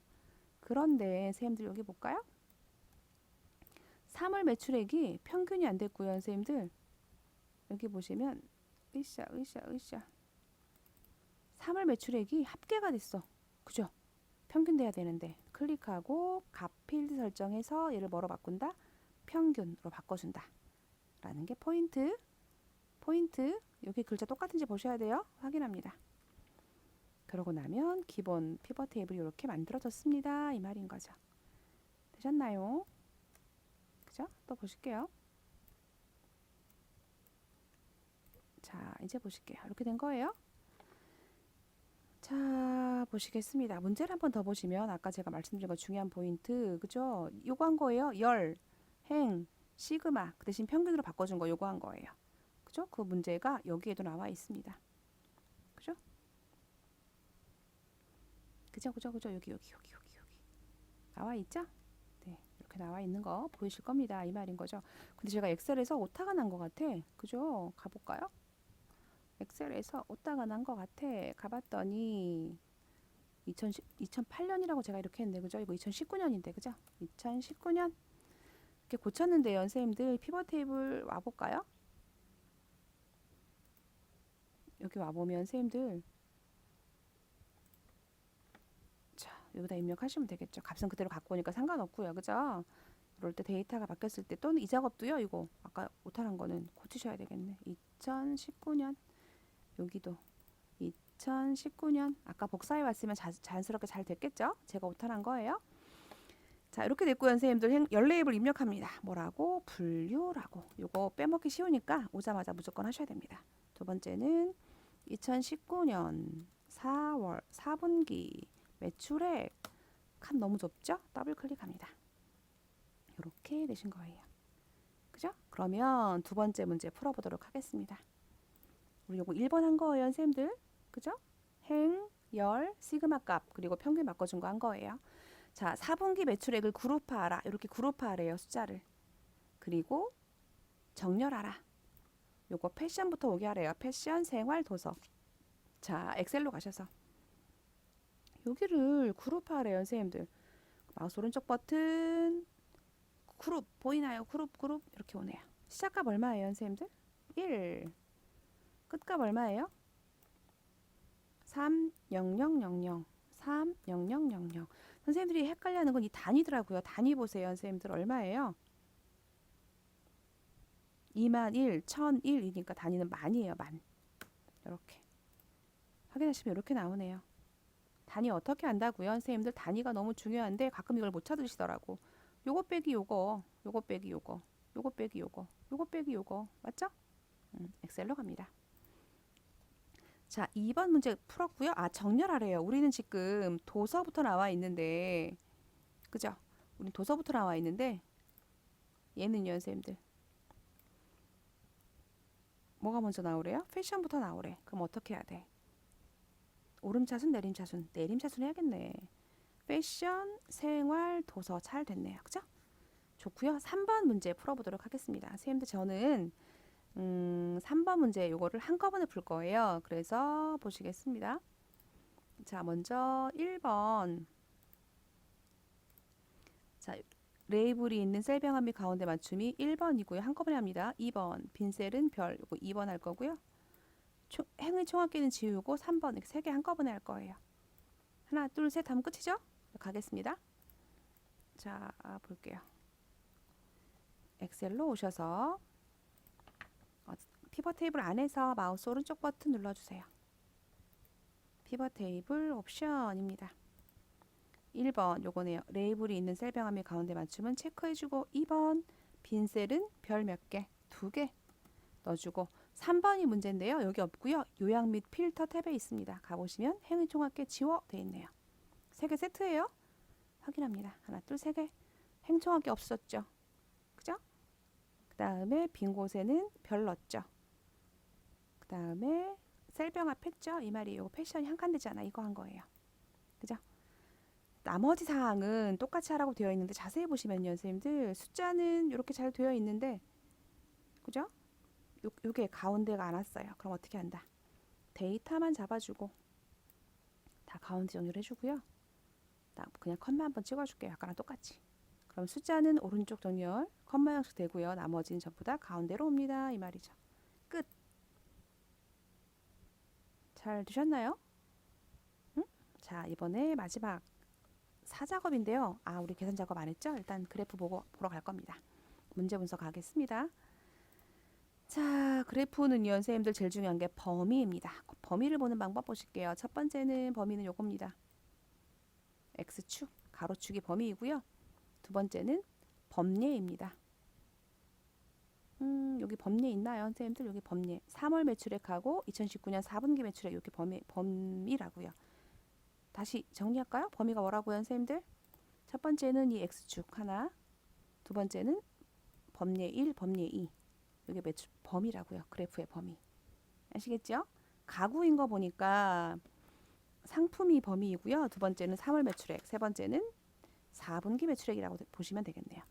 A: 그런데 선생님들 여기 볼까요? 3월 매출액이 평균이 안 됐고요, 선생님들. 여기 보시면 으쌰 3월 매출액이 합계가 됐어. 그죠? 평균 돼야 되는데 클릭하고 값 필드 설정해서 얘를 뭐로 바꾼다? 평균으로 바꿔준다. 라는 게 포인트. 여기 글자 똑같은지 보셔야 돼요. 확인합니다. 그러고 나면 기본 피벗 테이블이 이렇게 만들어졌습니다. 이 말인 거죠. 되셨나요? 그죠? 또 보실게요. 자, 이제 보실게요. 이렇게 된 거예요. 자, 보시겠습니다. 문제를 한번 더 보시면 아까 제가 말씀드린 거 중요한 포인트, 그죠? 요거 한 거예요. 열, 행, 시그마 그 대신 평균으로 바꿔준 거 요거 한 거예요. 그죠? 그 문제가 여기에도 나와 있습니다. 그죠? 그죠? 여기 나와 있죠? 네, 이렇게 나와 있는 거 보이실 겁니다. 이 말인 거죠. 근데 제가 엑셀에서 오타가 난 것 같아. 그죠? 가볼까요? 엑셀에서 오타가 난 것 같아. 가봤더니 2008년이라고 제가 이렇게 했는데 그죠? 이거 2019년인데 그죠? 2019년 이렇게 고쳤는데요. 선생님들 피벗 테이블 와볼까요? 여기 와보면 선생님들 자 여기다 입력하시면 되겠죠. 값은 그대로 갖고 오니까 상관없고요. 그죠? 그럴 때 데이터가 바뀌었을 때 또는 이 작업도요. 이거 아까 오타난 거는 고치셔야 되겠네. 2019년 여기도 2019년 아까 복사해 왔으면 자연스럽게 잘 됐겠죠? 제가 오타난 거예요. 자 이렇게 됐고요. 선생님들 열 레이블 입력합니다. 뭐라고? 분류라고. 요거 빼먹기 쉬우니까 오자마자 무조건 하셔야 됩니다. 두 번째는 2019년 4월 4분기 매출액 칸 너무 좁죠? 더블 클릭합니다. 이렇게 되신 거예요. 그죠? 그러면 두 번째 문제 풀어보도록 하겠습니다. 우리 요거 1번 한 거예요, 선생님들. 그죠? 행, 열, 시그마 값 그리고 평균 바꿔준 거 한 거예요. 자, 4분기 매출액을 그룹화하라. 이렇게 그룹화하래요, 숫자를. 그리고 정렬하라. 요거 패션부터 오게 하래요. 패션, 생활, 도서. 자, 엑셀로 가셔서 여기를 그룹화하래요, 선생님들. 마우스 오른쪽 버튼 그룹 보이나요? 그룹 이렇게 오네요. 시작값 얼마예요, 선생님들? 1. 끝값 얼마예요? 30000 30000 선생님들이 헷갈려하는 건 이 단위더라고요. 단위 보세요. 선생님들 얼마예요? 21000, 1001이니까 단위는 만이에요. 만. 이렇게 확인하시면 이렇게 나오네요. 단위 어떻게 한다고요? 선생님들 단위가 너무 중요한데 가끔 이걸 못 찾으시더라고. 요거 빼기 요거, 요거 빼기 요거, 요거 빼기 요거, 요거 빼기 요거. 맞죠? 엑셀로 갑니다. 자, 2번 문제 풀었고요. 아, 정렬하래요. 우리는 지금 도서부터 나와 있는데 그죠? 우리 도서부터 나와 있는데 얘는요, 선생님들. 뭐가 먼저 나오래요? 패션부터 나오래. 그럼 어떻게 해야 돼? 오름차순, 내림차순 해야겠네. 패션, 생활, 도서 잘 됐네요. 그죠? 좋고요. 3번 문제 풀어보도록 하겠습니다. 선생님들 저는 3번 문제 요거를 한꺼번에 풀 거예요. 그래서 보시겠습니다. 자, 먼저 1번. 자, 레이블이 있는 셀 병합 가운데 맞춤이 1번이고요. 한꺼번에 합니다. 2번. 빈 셀은 별. 요거 2번 할 거고요. 행의 총합계는 지우고 3번 이렇게 3개 한꺼번에 할 거예요. 하나, 둘, 셋 하면 끝이죠? 가겠습니다. 자, 볼게요. 엑셀로 오셔서 피벗 테이블 안에서 마우스 오른쪽 버튼 눌러주세요. 피벗 테이블 옵션입니다. 1번 요거네요. 레이블이 있는 셀 병합 가운데 맞춤은 체크해주고 2번 빈 셀은 별 몇 개? 2개 넣어주고 3번이 문제인데요. 여기 없고요. 요약 및 필터 탭에 있습니다. 가보시면 행의 총합계 지워 돼 있네요. 3개 세트예요. 확인합니다. 하나, 둘, 3개. 행 총합계 없었죠. 그죠? 그 다음에 빈 곳에는 별 넣었죠. 그 다음에 셀병합 했죠. 이 말이 요거 패션이 한 칸 되잖아. 이거 한 거예요. 그죠? 나머지 사항은 똑같이 하라고 되어 있는데 자세히 보시면요. 선생님들 숫자는 이렇게 잘 되어 있는데 그죠? 요게 가운데가 안 왔어요. 그럼 어떻게 한다? 데이터만 잡아주고 다 가운데 정리를 해주고요. 그냥 컷만 한번 찍어줄게요. 아까랑 똑같이. 그럼 숫자는 오른쪽 정렬 컷 모양식 되고요. 나머지는 전부 다 가운데로 옵니다. 이 말이죠. 끝. 잘 되셨나요? 응? 자, 이번에 마지막 사작업인데요. 우리 계산 작업 안 했죠? 일단 그래프 보러 갈 겁니다. 문제 분석 가겠습니다. 자, 그래프는요, 선생님들 제일 중요한 게 범위입니다. 범위를 보는 방법 보실게요. 첫 번째는 범위는 요겁니다. X축, 가로축이 범위이고요. 두 번째는 범례입니다. 여기 범례 있나요, 선생님들? 여기 범례. 3월 매출액하고 2019년 4분기 매출액 이렇게 범위라고요. 다시 정리할까요? 범위가 뭐라고요, 선생님들? 첫 번째는 이 X축 하나, 두 번째는 범례 1, 범례 2. 이게 매출 범위라고요. 그래프의 범위. 아시겠죠? 가구인 거 보니까 상품이 범위이고요. 두 번째는 3월 매출액, 세 번째는 4분기 매출액이라고 보시면 되겠네요.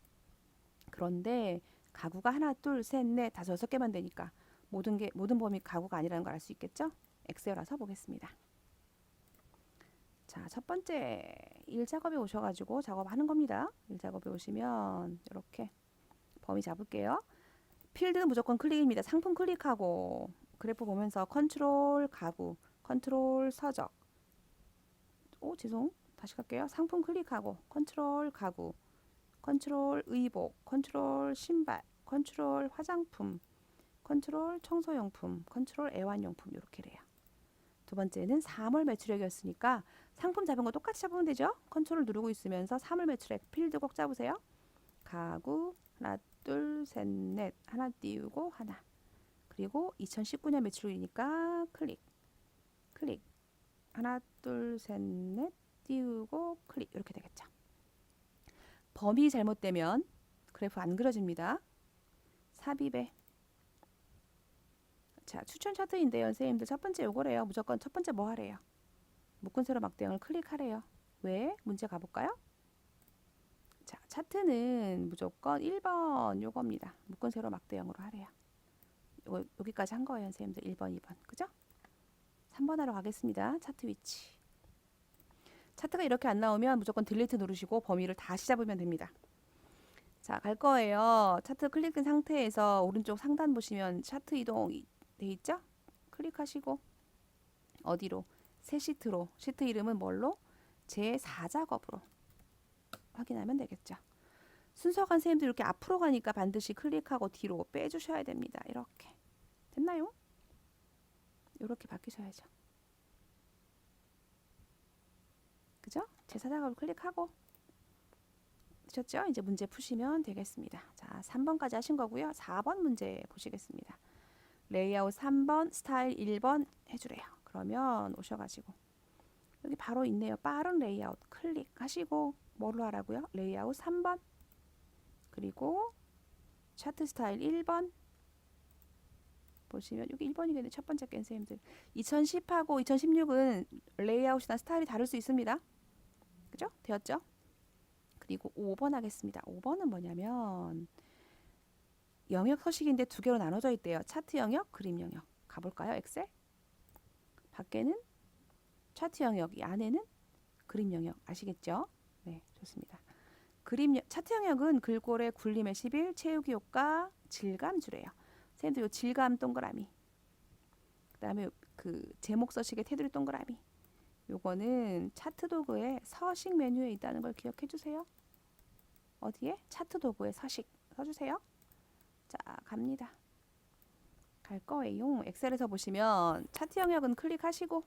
A: 그런데 가구가 하나, 둘, 셋, 넷, 다섯, 여섯 개만 되니까 모든 범위 가구가 아니라는 걸 알 수 있겠죠? 엑셀에서 보겠습니다. 자, 첫 번째 일 작업에 오셔가지고 작업하는 겁니다. 일 작업에 오시면 이렇게 범위 잡을게요. 필드는 무조건 클릭입니다. 상품 클릭하고 그래프 보면서 컨트롤 가구, 컨트롤 서적. 죄송. 다시 갈게요. 상품 클릭하고 컨트롤 가구, 컨트롤 의복, 컨트롤 신발, 컨트롤 화장품, 컨트롤 청소용품, 컨트롤 애완용품 이렇게 해요. 두 번째는 3월 매출액이었으니까 상품 잡은 거 똑같이 잡으면 되죠. 컨트롤 누르고 있으면서 3월 매출액 필드 꼭 잡으세요. 가구 하나 둘 셋 넷 하나 띄우고 하나. 그리고 2019년 매출이니까 클릭 하나 둘 셋 넷 띄우고 클릭 이렇게 되겠죠. 범위 잘못되면 그래프 안 그려집니다. 삽입에 자, 추천 차트인데요. 선생님들 첫 번째 요거래요. 무조건 첫 번째 뭐 하래요? 묶은 세로 막대형을 클릭하래요. 왜? 문제 가볼까요? 자, 차트는 무조건 1번 요겁니다. 묶은 세로 막대형으로 하래요. 여기까지 한 거예요. 선생님들 1번, 2번. 그죠? 3번 하러 가겠습니다. 차트 위치. 차트가 이렇게 안 나오면 무조건 딜리트 누르시고 범위를 다시 잡으면 됩니다. 자, 갈 거예요. 차트 클릭된 상태에서 오른쪽 상단 보시면 차트 이동 돼 있죠? 클릭하시고 어디로? 새 시트로. 시트 이름은 뭘로? 제4작업으로 확인하면 되겠죠. 순서가 선생님들 이렇게 앞으로 가니까 반드시 클릭하고 뒤로 빼주셔야 됩니다. 이렇게. 됐나요? 이렇게 바뀌셔야죠. 그죠? 제4작업을 클릭하고 되셨죠? 이제 문제 푸시면 되겠습니다. 자, 3번까지 하신 거고요. 4번 문제 보시겠습니다. 레이아웃 3번, 스타일 1번 해주래요. 그러면 오셔가지고 여기 바로 있네요. 빠른 레이아웃 클릭하시고 뭘로 하라고요? 레이아웃 3번 그리고 차트 스타일 1번 보시면 여기 1번이겠네. 첫 번째 게 선생님들 2010하고 2016은 레이아웃이나 스타일이 다를 수 있습니다. 그죠? 되었죠? 그리고 5번 하겠습니다. 5번은 뭐냐면 영역 서식인데 두 개로 나눠져 있대요. 차트 영역, 그림 영역. 가볼까요? 엑셀? 밖에는 차트 영역, 이 안에는 그림 영역. 아시겠죠? 네, 좋습니다. 차트 영역은 글꼴의 굴림의 10일, 채우기 효과, 질감주래요. 선생님들 요 질감 동그라미. 그다음에 그 제목 서식의 테두리 동그라미. 요거는 차트 도구의 서식 메뉴에 있다는 걸 기억해 주세요. 어디에? 차트 도구의 서식 써주세요. 자, 갑니다. 갈 거예요. 엑셀에서 보시면 차트 영역은 클릭하시고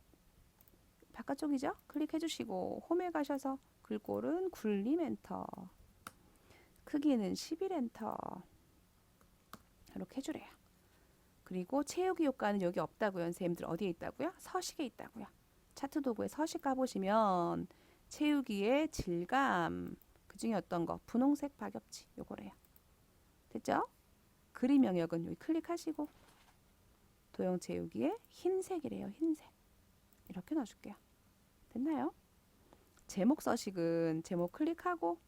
A: 바깥쪽이죠? 클릭해 주시고 홈에 가셔서 글꼴은 굴림 엔터, 크기는 11 엔터 이렇게 해주래요. 그리고 채우기 효과는 여기 없다고요. 선생님들 어디에 있다고요? 서식에 있다고요. 차트 도구에 서식 가보시면 채우기의 질감 그 중에 어떤 거? 분홍색 박엽지 요거래요. 됐죠? 그림 영역은 여기 클릭하시고 도형 채우기에 흰색이래요. 흰색. 이렇게 넣어줄게요. 됐나요? 제목 서식은 제목 클릭하고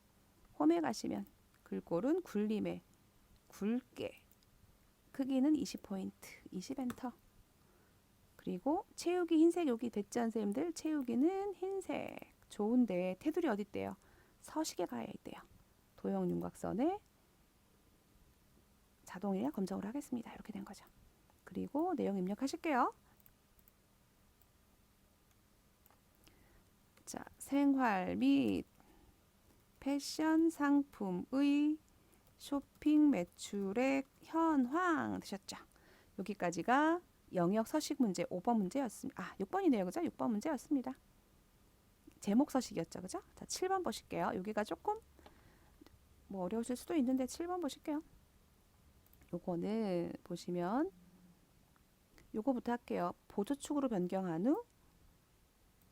A: 홈에 가시면 글꼴은 굴림에 굵게 크기는 20포인트 20 엔터 그리고 채우기 흰색 여기 됐죠, 선생님들? 채우기는 흰색. 좋은데 테두리 어디 있대요? 서식에 가야 있대요. 도형 윤곽선에 자동이냐 검정으로 하겠습니다. 이렇게 된 거죠. 그리고 내용 입력하실게요. 자, 생활 및 패션 상품의 쇼핑 매출액 현황 되셨죠? 여기까지가 영역 서식 문제 5번 문제였습니다. 아, 6번이네요. 그죠? 6번 문제였습니다. 제목 서식이었죠. 그죠? 자, 7번 보실게요. 여기가 조금 뭐 어려우실 수도 있는데 7번 보실게요. 요거는 보시면 요거부터 할게요. 보조축으로 변경한 후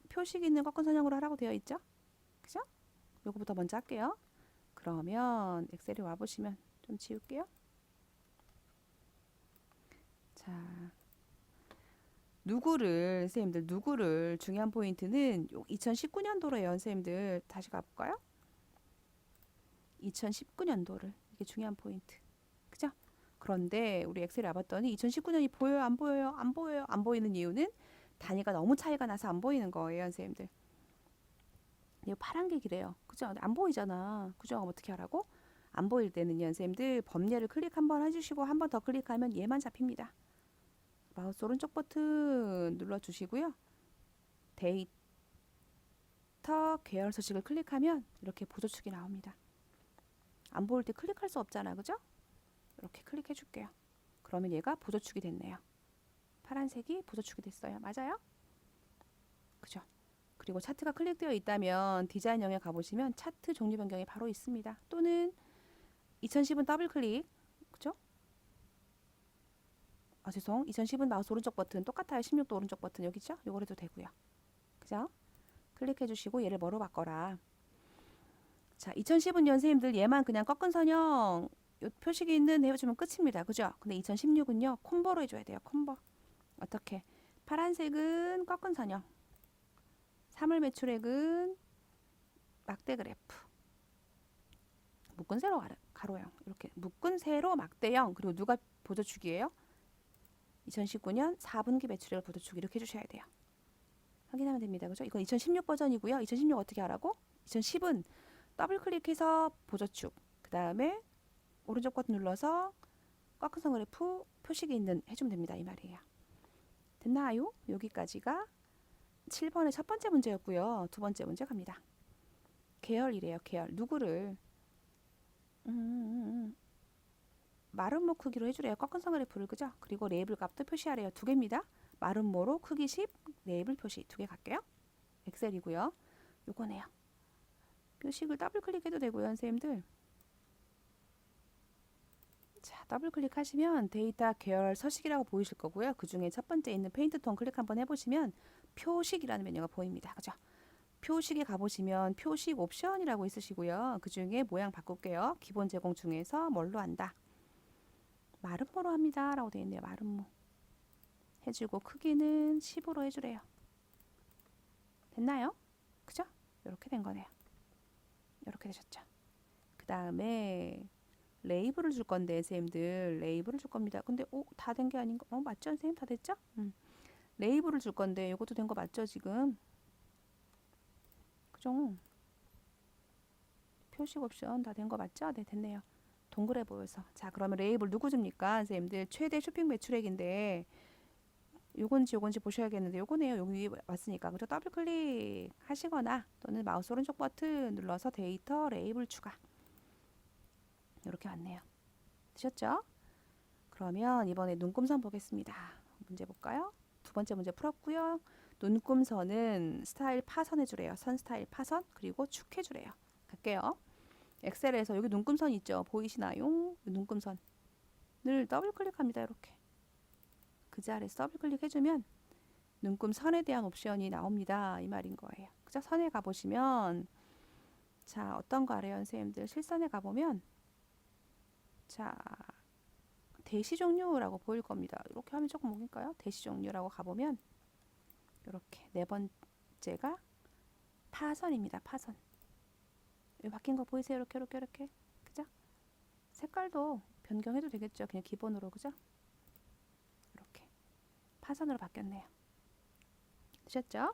A: 표식 있는 꺾은 선형으로 하라고 되어 있죠? 그죠? 요거부터 먼저 할게요. 그러면 엑셀에 와보시면 좀 지울게요. 자, 누구를 중요한 포인트는 2019년도로예요. 선생님들 다시 가볼까요? 2019년도를 이게 중요한 포인트. 그죠? 그런데 우리 엑셀에 와봤더니 2019년이 보여요? 안 보여요? 안 보여요? 안 보이는 이유는 단위가 너무 차이가 나서 안 보이는 거예요. 선생님들. 이거 파란 게 기래요. 그죠? 안 보이잖아. 그죠? 어떻게 하라고? 안 보일 때는 선생님들 범례를 클릭 한번 해주시고 한 번 더 클릭하면 얘만 잡힙니다. 마우스 오른쪽 버튼 눌러주시고요. 데이터 계열 서식을 클릭하면 이렇게 보조축이 나옵니다. 안 보일 때 클릭할 수 없잖아. 그죠? 이렇게 클릭해 줄게요. 그러면 얘가 보조축이 됐네요. 파란색이 보조축이 됐어요. 맞아요? 그죠? 그리고 차트가 클릭되어 있다면 디자인 영역 가보시면 차트 종류 변경이 바로 있습니다. 또는 2010은 더블 클릭. 그죠? 아, 죄송. 2010은 마우스 오른쪽 버튼 똑같아요. 16도 오른쪽 버튼 여기 있죠? 요걸 해도 되고요. 그죠? 클릭해 주시고 얘를 뭐로 바꿔라. 자, 2010은 선생님들 얘만 그냥 꺾은 선형 요 표식이 있는 해주면 끝입니다. 그죠? 근데 2016은요. 콤보로 해줘야 돼요. 콤보. 어떻게? 파란색은 꺾은 선형. 사물 매출액은 막대 그래프. 묶은 세로 가로형. 이렇게 묶은 세로 막대형. 그리고 누가 보조축이에요? 2019년 4분기 매출액을 보조축 이렇게 해주셔야 돼요. 확인하면 됩니다. 그죠? 이건 2016 버전이고요. 2016 어떻게 하라고? 2010은 더블 클릭해서 보조축. 그 다음에 오른쪽 버튼 눌러서 꺾은 선 그래프 표식이 있는 해주면 됩니다. 이 말이에요. 됐나요? 여기까지가 7번의 첫 번째 문제였고요. 두 번째 문제 갑니다. 계열이래요. 계열. 누구를 마름모 크기로 해주래요. 꺾은 선 그래프를. 그죠? 그리고 레이블 값도 표시하래요. 두 개입니다. 마름모로 크기 10, 레이블 표시 두 개 갈게요. 엑셀이고요. 요거네요. 표식을 더블 클릭해도 되고요. 선생님들. 자, 더블 클릭하시면 데이터 계열 서식이라고 보이실 거고요. 그 중에 첫 번째 있는 페인트 톤 클릭 한번 해보시면 표식이라는 메뉴가 보입니다. 그죠? 표식에 가보시면 표식 옵션이라고 있으시고요. 그 중에 모양 바꿀게요. 기본 제공 중에서 뭘로 한다? 마름모로 합니다. 라고 되어 있네요. 마름모. 해주고 크기는 10으로 해주래요. 됐나요? 그죠? 이렇게 된 거네요. 이렇게 되셨죠? 그 다음에 레이블을 줄 건데 선생님들 레이블을 줄 겁니다. 근데 다 된 게 아닌가? 맞죠 선생님? 다 됐죠? 레이블을 줄 건데 이것도 된 거 맞죠 지금? 그죠? 표식 옵션 다 된 거 맞죠? 네 됐네요. 동그래 보여서. 자 그러면 레이블 누구 줍니까 선생님들? 최대 쇼핑 매출액인데 요건지 보셔야겠는데 요거네요. 여기 위에 왔으니까. 그죠? 더블 클릭 하시거나 또는 마우스 오른쪽 버튼 눌러서 데이터 레이블 추가. 이렇게 왔네요. 되셨죠? 그러면 이번에 눈금선 보겠습니다. 문제 볼까요? 두 번째 문제 풀었고요. 눈금선은 스타일 파선해 주래요. 선 스타일 파선 그리고 축해 주래요. 갈게요. 엑셀에서 여기 눈금선 있죠? 보이시나요? 눈금선을 더블 클릭합니다. 이렇게. 그 자리에서 더블 클릭해주면 눈금선에 대한 옵션이 나옵니다. 이 말인 거예요. 그죠? 선에 가보시면 자 어떤 거 알아요? 선생님들 실선에 가보면 자 대시 종류라고 보일 겁니다. 이렇게 하면 조금 뭐일까요? 대시 종류라고 가보면 이렇게 네 번째가 파선입니다. 파선. 여기 바뀐 거 보이세요? 이렇게 그죠? 색깔도 변경해도 되겠죠. 그냥 기본으로 그죠? 이렇게 파선으로 바뀌었네요. 되셨죠?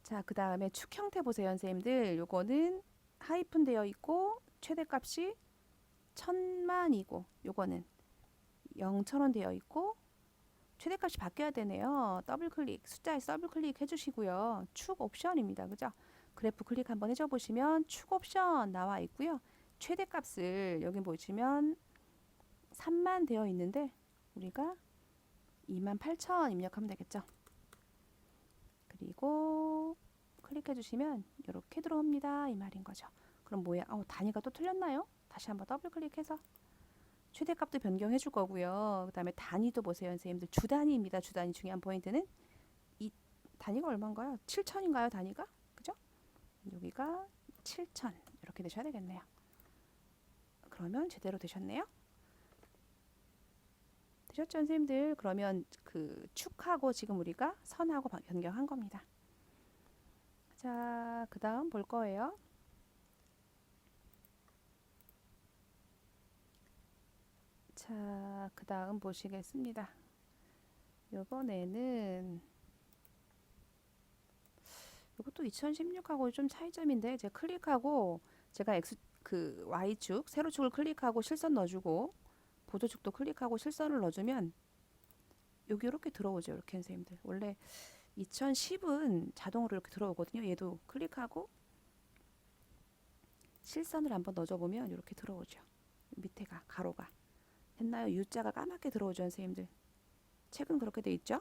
A: 자, 그 다음에 축 형태 보세요, 선생님들. 요거는 하이픈 되어 있고 최대값이 1000만이고 요거는 0,000원 되어 있고 최대값이 바뀌어야 되네요. 더블 클릭, 숫자에 더블 클릭 해주시고요. 축 옵션입니다. 그죠? 그래프 클릭 한번 해줘 보시면 축 옵션 나와 있고요. 최대값을 여기 보시면 3만 되어 있는데 우리가 28,000 입력하면 되겠죠. 그리고 클릭해 주시면 이렇게 들어옵니다. 이 말인 거죠. 그럼 뭐야? 단위가 또 틀렸나요? 다시 한번 더블 클릭해서 최대값도 변경해 줄 거고요. 그 다음에 단위도 보세요. 선생님들 주 단위입니다. 주 단위 중요한 포인트는 이 단위가 얼마인가요? 7천인가요? 단위가? 그죠? 여기가 7천 이렇게 되셔야 되겠네요. 그러면 제대로 되셨네요. 되셨죠, 선생님들? 그러면 그 축하고 지금 우리가 선하고 변경한 겁니다. 자, 그 다음 볼 거예요. 자, 그 다음 보시겠습니다. 요번에는 이것도 2016하고 좀 차이점인데 제가 클릭하고 제가 그 Y축, 세로축을 클릭하고 실선 넣어주고 보조축도 클릭하고 실선을 넣어주면 여기 이렇게 들어오죠. 이렇게 선생님들. 원래 2010은 자동으로 이렇게 들어오거든요. 얘도 클릭하고 실선을 한번 넣어줘보면 이렇게 들어오죠. 밑에가 가로가. 됐나요? U자가 까맣게 들어오죠. 선생님들. 책은 그렇게 돼 있죠.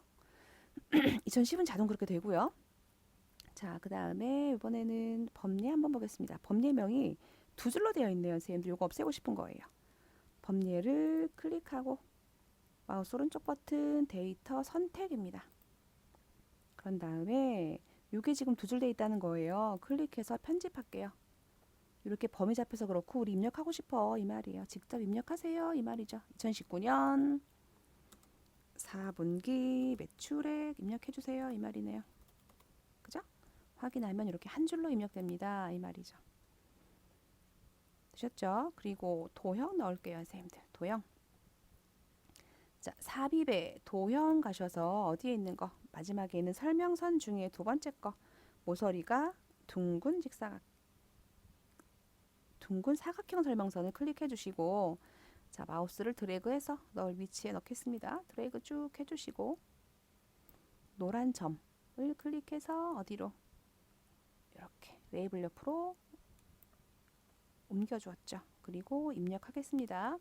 A: 2010은 자동 그렇게 되고요. 자, 그 다음에 이번에는 법례 한번 보겠습니다. 법례명이 두 줄로 되어 있네요. 선생님들 이거 없애고 싶은 거예요. 법례를 클릭하고 마우스 오른쪽 버튼 데이터 선택입니다. 그런 다음에 이게 지금 두 줄 되어 있다는 거예요. 클릭해서 편집할게요. 이렇게 범위 잡혀서 그렇고 우리 입력하고 싶어 이 말이에요. 직접 입력하세요 이 말이죠. 2019년 4분기 매출액 입력해 주세요 이 말이네요. 그죠? 확인하면 이렇게 한 줄로 입력됩니다 이 말이죠. 되셨죠? 그리고 도형 넣을게요 선생님들. 도형. 자, 삽입에 도형 가셔서 어디에 있는 거? 마지막에 있는 설명선 중에 두 번째 거. 모서리가 둥근 사각형 설명선을 클릭해 주시고 자, 마우스를 드래그해서 넣을 위치에 넣겠습니다. 드래그 쭉 해주시고 노란 점을 클릭해서 어디로? 이렇게 웨이블 옆으로 옮겨주었죠. 그리고 입력하겠습니다.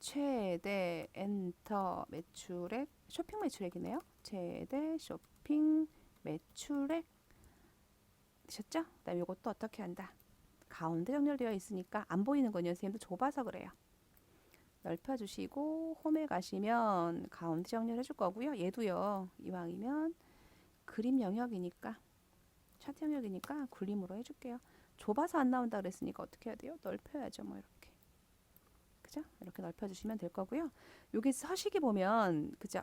A: 최대 엔터 매출액 쇼핑 매출액이네요. 최대 쇼핑 매출액 되셨죠? 그다음에 이것도 어떻게 한다? 가운데 정렬되어 있으니까 안 보이는군요. 선생님도 좁아서 그래요. 넓혀주시고 홈에 가시면 가운데 정렬해 줄 거고요. 얘도요. 이왕이면 그림 영역이니까 차트 영역이니까 굴림으로 해줄게요. 좁아서 안 나온다 그랬으니까 어떻게 해야 돼요? 넓혀야죠. 뭐 이렇게. 그죠? 이렇게 넓혀주시면 될 거고요. 여기 서식이 보면 그죠?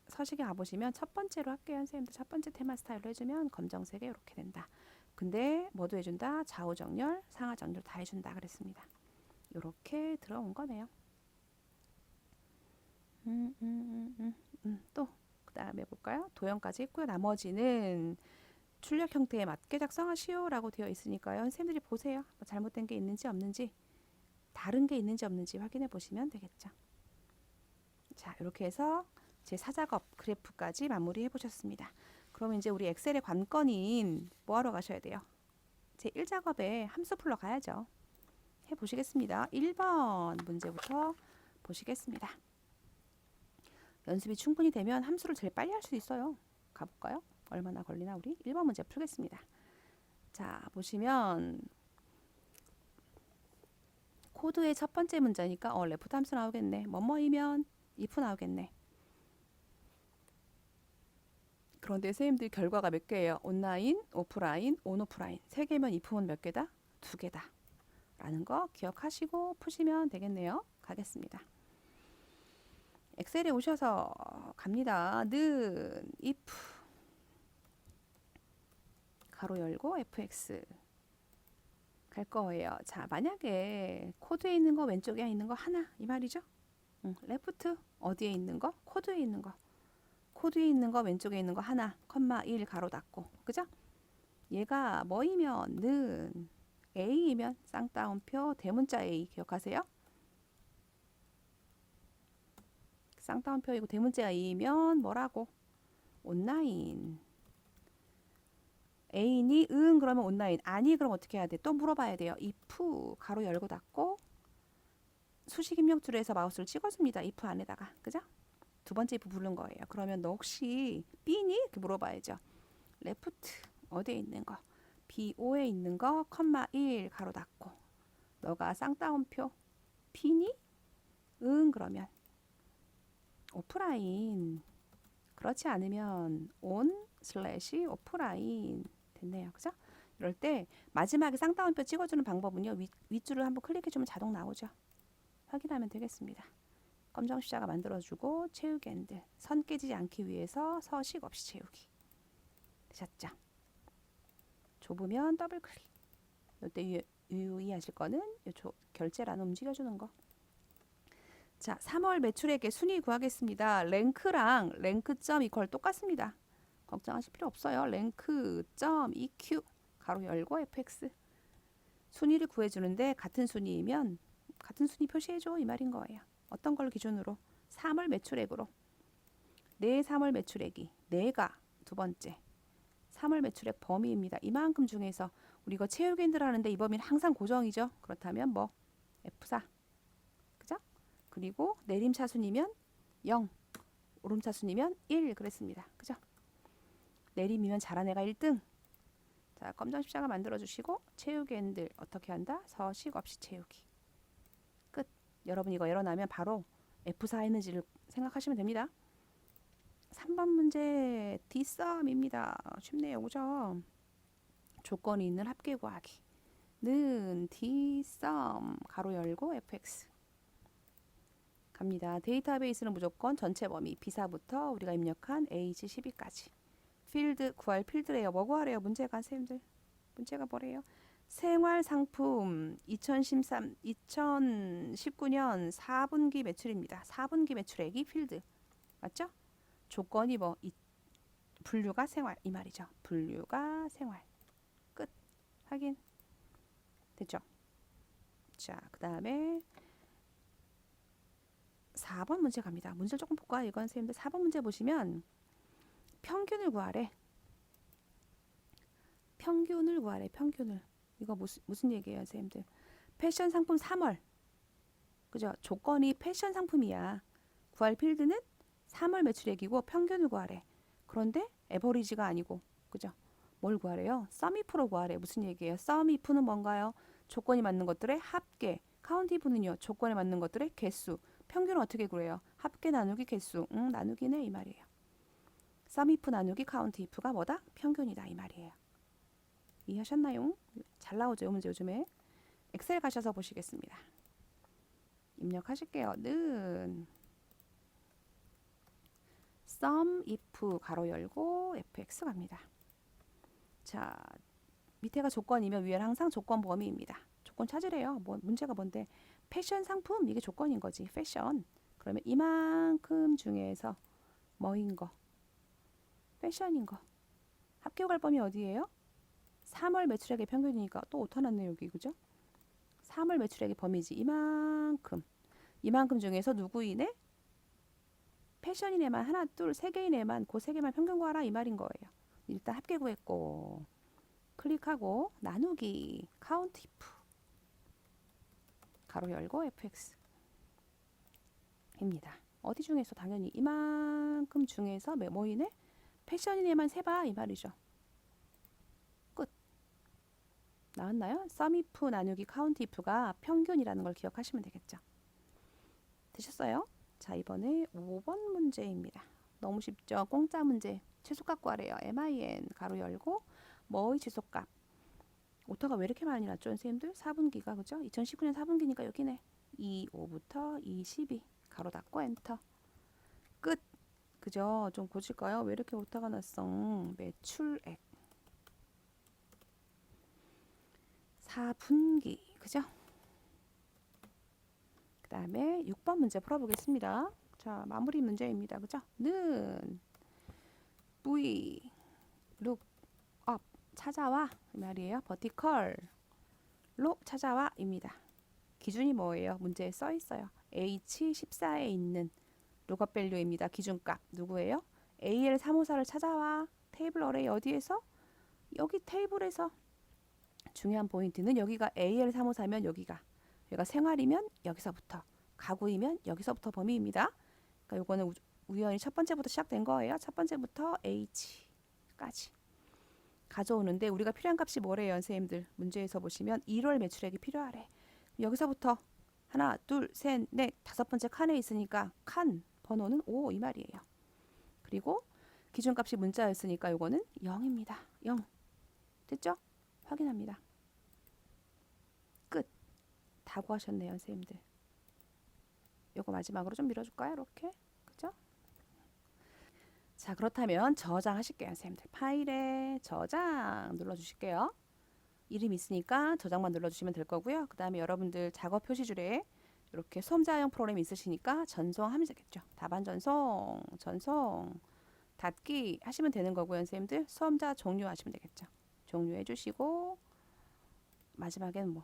A: 서식에 가보시면 첫 번째로 할게요. 선생님들 첫 번째 테마 스타일로 해주면 검정색에 이렇게 된다. 근데 뭐도 해준다? 좌우 정렬, 상하 정렬 다 해준다 그랬습니다. 이렇게 들어온 거네요. 또 그 다음에 볼까요? 도형까지 했고요. 나머지는 출력 형태에 맞게 작성하시오 라고 되어 있으니까요. 선생님들이 보세요. 뭐 잘못된 게 있는지 없는지 다른 게 있는지 없는지 확인해 보시면 되겠죠. 자, 이렇게 해서 제 4작업 그래프까지 마무리해 보셨습니다. 그럼 이제 우리 엑셀의 관건인 뭐 하러 가셔야 돼요? 제 1작업에 함수 풀러 가야죠. 해보시겠습니다. 1번 문제부터 보시겠습니다. 연습이 충분히 되면 함수를 제일 빨리 할 수 있어요. 가볼까요? 얼마나 걸리나 우리? 1번 문제 풀겠습니다. 자, 보시면 코드의 첫 번째 문제니까 레프트 함수 나오겠네. 뭐뭐이면 if 나오겠네. 그런데 선생님들 결과가 몇 개예요? 온라인, 오프라인, 온오프라인. 3개면 if는 몇 개다? 2개다. 라는 거 기억하시고 푸시면 되겠네요. 가겠습니다. 엑셀에 오셔서 갑니다. 는 if 가로 열고 fx 갈 거예요. 자, 만약에 코드에 있는 거 왼쪽에 있는 거 하나 이 말이죠. 레프트 어디에 있는 거? 코드에 있는 거. 코드에 있는 거 왼쪽에 있는 거 하나, 컴마 1 가로 닫고. 그죠? 얘가 뭐이면은 A이면 쌍따옴표 대문자 A 기억하세요? 쌍따옴표이고 대문자 A이면 뭐라고? 온라인. A니 응 그러면 온라인. 아니 그럼 어떻게 해야 돼? 또 물어봐야 돼요. if 가로 열고 닫고 수식 입력줄에 해서 마우스를 찍어줍니다. if 안에다가. 그죠? 두 번째 if 부른 거예요. 그러면 너 혹시 B니? 이렇게 물어봐야죠. left 어디에 있는 거? BO에 있는 거 컴마 1 가로 닫고 너가 쌍따옴표 P니? 응 그러면 오프라인. 그렇지 않으면 on 슬래시 오프라인 됐네요. 그죠? 이럴 때 마지막에 쌍따옴표 찍어주는 방법은요. 윗줄을 한번 클릭해주면 자동 나오죠. 확인하면 되겠습니다. 검정 십자가 만들어주고 채우기 핸들. 선 깨지지 않기 위해서 서식 없이 채우기. 되셨죠? 좁으면 더블 클릭. 이때 유의하실 거는 결제란 움직여주는 거. 자, 3월 매출액의 순위 구하겠습니다. 랭크랑 랭크점 이퀄 똑같습니다. 걱정하실 필요 없어요. 랭크점 EQ 가로 열고 fx 순위를 구해주는데 같은 순위이면 같은 순위 표시해줘 이 말인 거예요. 어떤 걸 기준으로? 3월 매출액으로. 내 3월 매출액이 내가 두 번째 3월 매출액 범위입니다. 이만큼 중에서 우리 이거 채우기 힘들어하는데 이 범위는 항상 고정이죠. 그렇다면 뭐 F4 그죠? 그리고 내림차순이면 0 오름차순이면 1 그랬습니다. 그죠? 내림이면 잘한 애가 1등. 자, 검정 십자가 만들어 주시고 채우기 핸들 어떻게 한다? 서식 없이 채우기. 끝. 여러분 이거 에러 나면 바로 F4 했는지를 생각하시면 됩니다. 3번 문제 D썸입니다. 쉽네요. 그죠? 조건이 있는 합계 구하기. 는 D썸 가로 열고 fx 갑니다. 데이터베이스는 무조건 전체 범위 B사부터 우리가 입력한 H12까지. 필드 구할 필드래요. 뭐 구하래요? 문제가 선생님들. 문제가 뭐래요? 생활상품 2019년 4분기 매출입니다. 4분기 매출액이 필드. 맞죠? 조건이 뭐 분류가 생활 이 말이죠. 분류가 생활. 끝. 확인. 됐죠? 자, 그다음에 4번 문제 갑니다. 문제를 조금 볼까요? 이건 선생님들 4번 문제 보시면 평균을 구하래. 평균을 구하래. 평균을. 이거 무슨 얘기예요, 선생님들? 패션 상품 3월. 그죠? 조건이 패션 상품이야. 구할 필드는 3월 매출액이고 평균을 구하래. 그런데 에버리지가 아니고, 그죠? 뭘 구하래요? 썸이프로 구하래. 무슨 얘기예요? 썸이프는 뭔가요? 조건이 맞는 것들의 합계. 카운티프는요. 조건에 맞는 것들의 개수. 평균은 어떻게 구해요? 합계 나누기 개수. 나누기네 이 말이에요. 썸이프 나누기 카운트이프가 뭐다? 평균이다 이 말이에요. 이해하셨나요? 잘 나오죠, 이 문제 요즘에. 엑셀 가셔서 보시겠습니다. 입력하실게요. 는 sum if 가로 열고 fx 갑니다. 자, 밑에가 조건이면 위에는 항상 조건 범위입니다. 조건 찾으래요. 뭐 문제가 뭔데? 패션 상품 이게 조건인 거지. 패션. 그러면 이만큼 중에서 뭐인 거? 패션인 거. 합계 구할 범위 어디예요? 3월 매출액의 평균이니까 또 오타 났네 여기 그죠? 3월 매출액의 범위지. 이만큼. 이만큼 중에서 누구이네? 패션인 애만 하나 둘 세 개인 애만 그 세 개만 평균 구하라 이 말인 거예요. 일단 합계 구했고 클릭하고 나누기 카운트 if 가로 열고 fx 입니다. 어디 중에서 당연히 이만큼 중에서 뭐이네? 패션인 애만 세봐 이 말이죠. 끝. 나왔나요? sum if 나누기 count if가 평균이라는 걸 기억하시면 되겠죠. 되셨어요? 자, 이번에 5번 문제입니다. 너무 쉽죠? 공짜 문제. 최소값 구하래요. min 가로 열고 뭐의 최소값. 오타가 왜 이렇게 많이 났죠? 선생님들? 4분기가 그죠? 2019년 4분기니까 여기네. 25부터 22 가로 닫고 엔터. 끝. 그죠? 좀 고칠까요? 왜 이렇게 오타가 났어? 매출액 4분기 그죠? 그 다음에 6번 문제 풀어보겠습니다. 자, 마무리 문제입니다. 그죠? 는 V look up 찾아와 이 말이에요. vertical로 찾아와입니다. 기준이 뭐예요? 문제에 써 있어요. H14에 있는 룩업 밸류입니다. 기준값 누구예요? AL354를 찾아와. 테이블 어레이 어디에서? 여기 테이블에서. 중요한 포인트는 여기가 AL354면 여기가 생활이면 여기서부터, 가구이면 여기서부터 범위입니다. 그러니까 요거는 우연히 첫 번째부터 시작된 거예요. 첫 번째부터 H까지 가져오는데 우리가 필요한 값이 뭐래요, 선생님들? 문제에서 보시면 1월 매출액이 필요하래. 여기서부터 하나, 둘, 셋, 넷, 다섯 번째 칸에 있으니까 칸 번호는 5 이 말이에요. 그리고 기준값이 문자였으니까 요거는 0입니다. 0. 됐죠? 확인합니다. 끝. 다 구하셨네요, 선생님들. 요거 마지막으로 좀 밀어줄까요? 이렇게. 그죠? 자, 그렇다면 저장하실게요, 선생님들. 파일에 저장 눌러주실게요. 이름 있으니까 저장만 눌러주시면 될 거고요. 그 다음에 여러분들 작업 표시줄에 이렇게 수험자용 프로그램이 있으시니까 전송하면 되겠죠. 답안 전송, 닫기 하시면 되는 거고요, 선생님들. 수험자 종료하시면 되겠죠. 종료해 주시고 마지막에는 뭐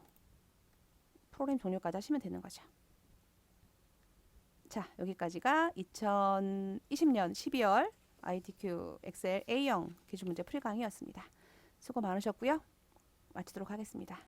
A: 프로그램 종료까지 하시면 되는 거죠. 자, 여기까지가 2020년 12월 ITQ 엑셀 A형 기출문제 풀이 강의였습니다. 수고 많으셨고요. 마치도록 하겠습니다.